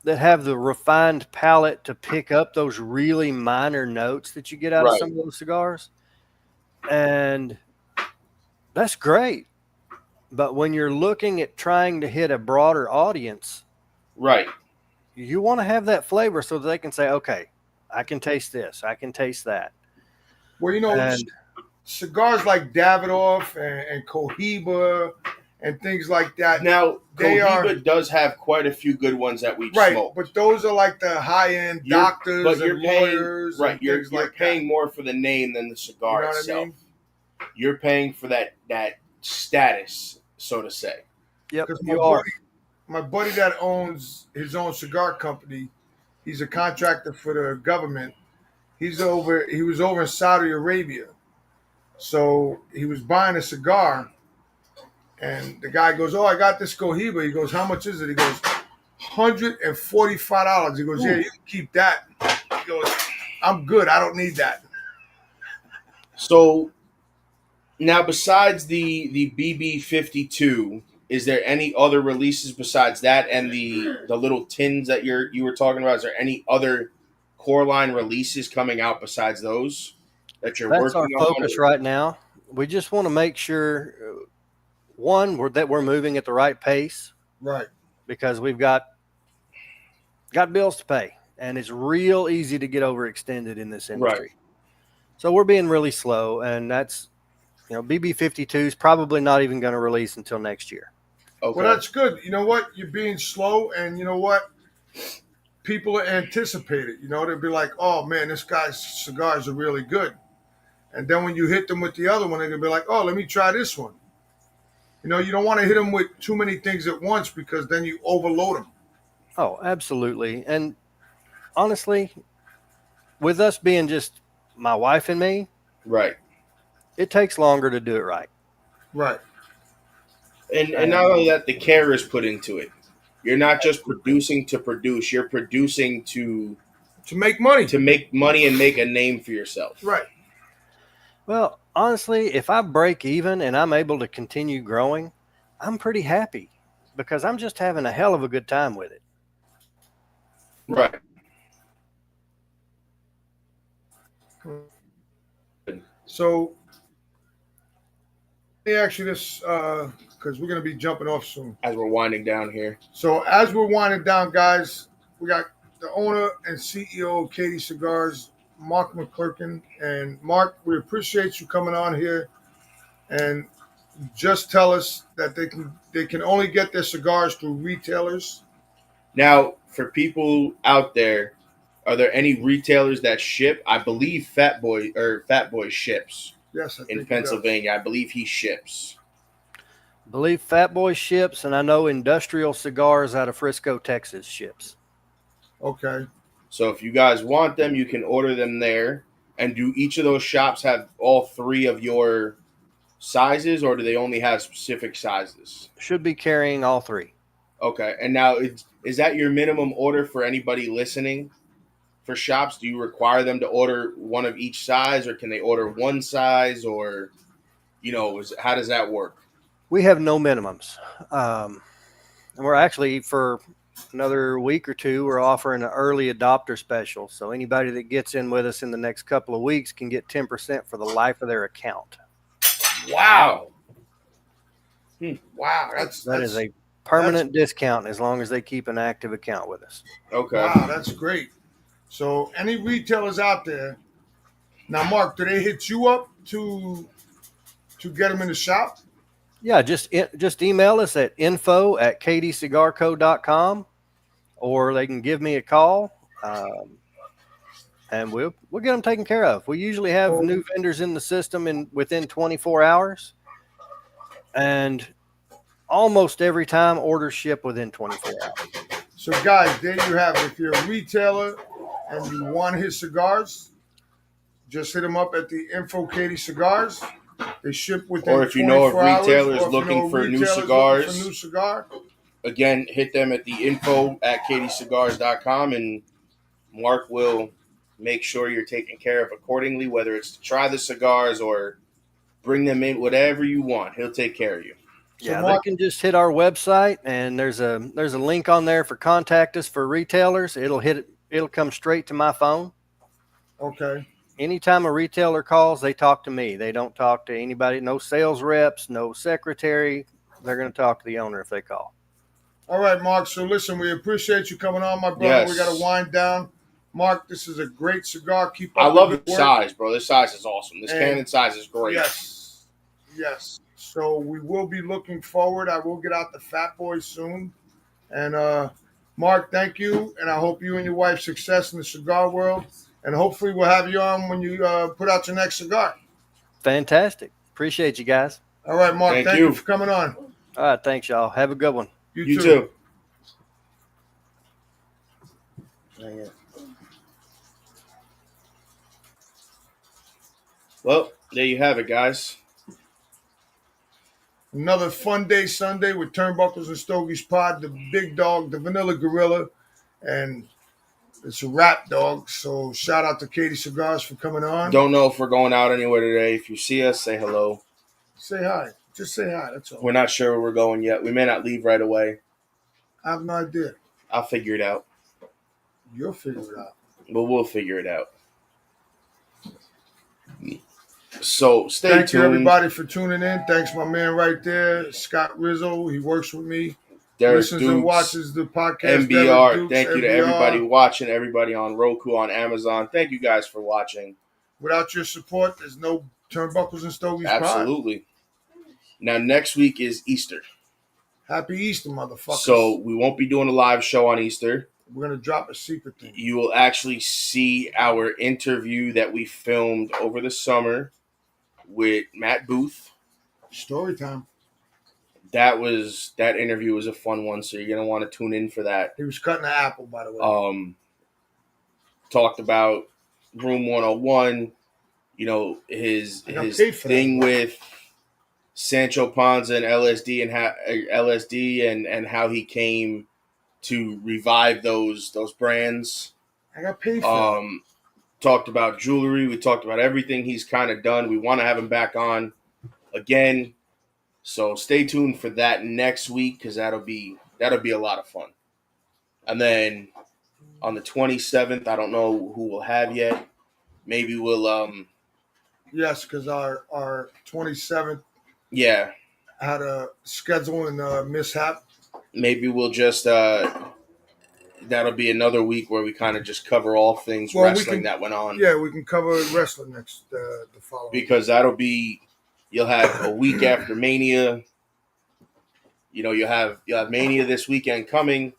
have the refined palate to pick up those really minor notes that you get out of some of those cigars, and that's great. But when you're looking at trying to hit a broader audience, Right. you want to have that flavor so that they can say, okay, I can taste this, I can taste that. Well, cigars like Davidoff and Cohiba and things like that. Now, Cohiba does have quite a few good ones that we've smoked. But those are like the high-end doctors and lawyers. Right, you're paying more for the name than the cigar itself. I mean? You're paying for that status, so to say. Yep, my buddy that owns his own cigar company, he's a contractor for the government. He was over in Saudi Arabia. So he was buying a cigar, and the guy goes, oh, I got this Cohiba. He goes, how much is it? He goes, $145. He goes, yeah, you can keep that. He goes, I'm good. I don't need that. So now, besides the BB52, is there any other releases besides that and the little tins that you were talking about? Is there any other core line releases coming out besides those that you're working on? That's our focus right now. We just want to make sure, one, that we're moving at the right pace. Right. Because we've got bills to pay, and it's real easy to get overextended in this industry. Right. So we're being really slow, and that's, BB52 is probably not even going to release until next year. Okay. Well, that's good. You know what? You're being slow, and you know what? people are anticipated. You know, they'll be like, "Oh man, this guy's cigars are really good," and then when you hit them with the other one, they're gonna be like, "Oh, let me try this one." You know, you don't want to hit them with too many things at once because then you overload them. Oh, absolutely. And honestly, with us being just my wife and me, Right. it takes longer to do it right. Right. And not only that, the care is put into it. You're not just producing to produce. You're producing to make money. To make money and make a name for yourself. Right. Well, honestly, if I break even and I'm able to continue growing, I'm pretty happy because I'm just having a hell of a good time with it. Right. So let me ask you this, because we're going to be jumping off soon. As we're winding down here. So as we're winding down, guys, we got the owner and CEO of Cati Cigars, Mark McClurkin. And Mark, we appreciate you coming on here. And just tell us that they can only get their cigars through retailers. Now, for people out there, are there any retailers that ship? I believe Fat Boy ships. Yes, I think in Pennsylvania. I believe he ships. I believe Fat Boy ships, and I know Industrial Cigars out of Frisco, Texas ships. Okay. So if you guys want them, you can order them there. And do each of those shops have all three of your sizes, or do they only have specific sizes? Should be carrying all three. Okay. And now, is that your minimum order for anybody listening? For shops, do you require them to order one of each size, or can they order one size, or, how does that work? We have no minimums. And we're actually, for another week or two, we're offering an early adopter special. So anybody that gets in with us in the next couple of weeks can get 10% for the life of their account. Wow. Wow. That is a permanent discount as long as they keep an active account with us. Okay. Wow, that's great. So any retailers out there, now Mark, do they hit you up to get them in the shop? Yeah, just email us at info@caticigarco.com, or they can give me a call, and we'll get them taken care of. We usually have new vendors in the system within 24 hours, and almost every time orders ship within 24 hours. So guys, there you have it. If you're a retailer and you want his cigars, just hit him up at the info Cati Cigars. They ship within 24 hours. Or if you know of retailers looking for new cigars, again, hit them at the info@caticigars.com, and Mark will make sure you're taken care of accordingly, whether it's to try the cigars or bring them in, whatever you want. He'll take care of you. Yeah, they can just hit our website, and there's a link on there for contact us for retailers. It'll come straight to my phone. Okay. Anytime a retailer calls, they talk to me. They don't talk to anybody, no sales reps, no secretary. They're going to talk to the owner if they call. All right, Mark. So listen, we appreciate you coming on, my brother. Yes. We got to wind down. Mark, this is a great cigar. Keep up. I love the the size, bro. This size is awesome. This cannon size is great. Yes. Yes. So we will be looking forward. I will get out the Fat Boy soon. And Mark, thank you. And I hope you and your wife success in the cigar world. And hopefully we'll have you on when you put out your next cigar. Fantastic. Appreciate you guys. All right, Mark. Thank you for coming on. All right. Thanks, y'all. Have a good one. You too. Well, there you have it, guys. Another fun day Sunday with Turnbuckles and Stogies Pod, the big dog, the vanilla gorilla, and it's a wrap, dog. So shout out to Cati Cigars for coming on. Don't know if we're going out anywhere today. If you see us, say hello. Say hi. Just say hi. That's all. We're not sure where we're going yet. We may not leave right away. I have no idea. I'll figure it out. You'll figure it out. But we'll figure it out. So stay tuned. Thank you, everybody, for tuning in. Thanks, my man right there, Scott Rizzo. He works with me. Derek Listens Dukes, and watches the podcast. MBR. Dukes, Thank you to everybody watching, everybody on Roku, on Amazon. Thank you guys for watching. Without your support, there's no Turnbuckles and Stogies Pod. Absolutely. Now, next week is Easter. Happy Easter, motherfuckers. So we won't be doing a live show on Easter. We're gonna drop a secret thing. You will actually see our interview that we filmed over the summer with Matt Booth. Story time. That interview was a fun one, so you're gonna want to tune in for that. He was cutting an apple, by the way. Talked about Room 101, you know, his thing with Sancho Panza and LSD and how he came to revive those brands. I got paid for that. Talked about jewelry. We talked about everything he's kind of done. We want to have him back on again. So stay tuned for that next week because that'll be a lot of fun. And then on the 27th, I don't know who we'll have yet. Maybe we'll Yes, because our 27th yeah, had a scheduling mishap. maybe we'll just that'll be another week where we kind of just cover all things Well, we wrestling can- that went on. Yeah, we can cover wrestling next the following. Because you'll have a week after Mania. You know, you'll have Mania this weekend coming,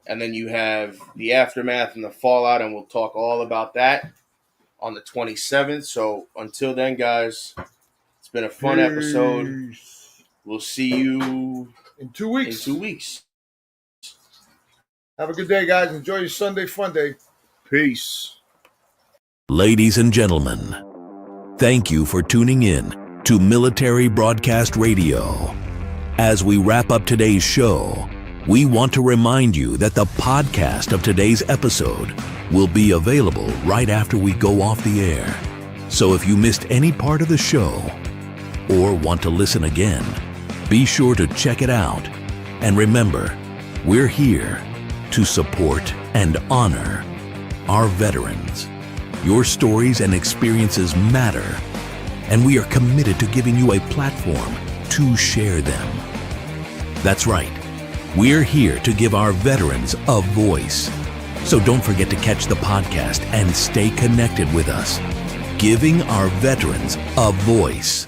and then you have the aftermath and the fallout, and we'll talk all about that on the 27th. So until then, guys, it's been a fun episode. Peace. We'll see you In 2 weeks. in 2 weeks. Have a good day, guys. Enjoy your Sunday fun day. Peace. Ladies and gentlemen, thank you for tuning in to Military Broadcast Radio. As we wrap up today's show, we want to remind you that the podcast of today's episode will be available right after we go off the air. So if you missed any part of the show or want to listen again, be sure to check it out. And remember, we're here to support and honor our veterans. Your stories and experiences matter, and we are committed to giving you a platform to share them. That's right. We're here to give our veterans a voice. So don't forget to catch the podcast and stay connected with us. Giving our veterans a voice.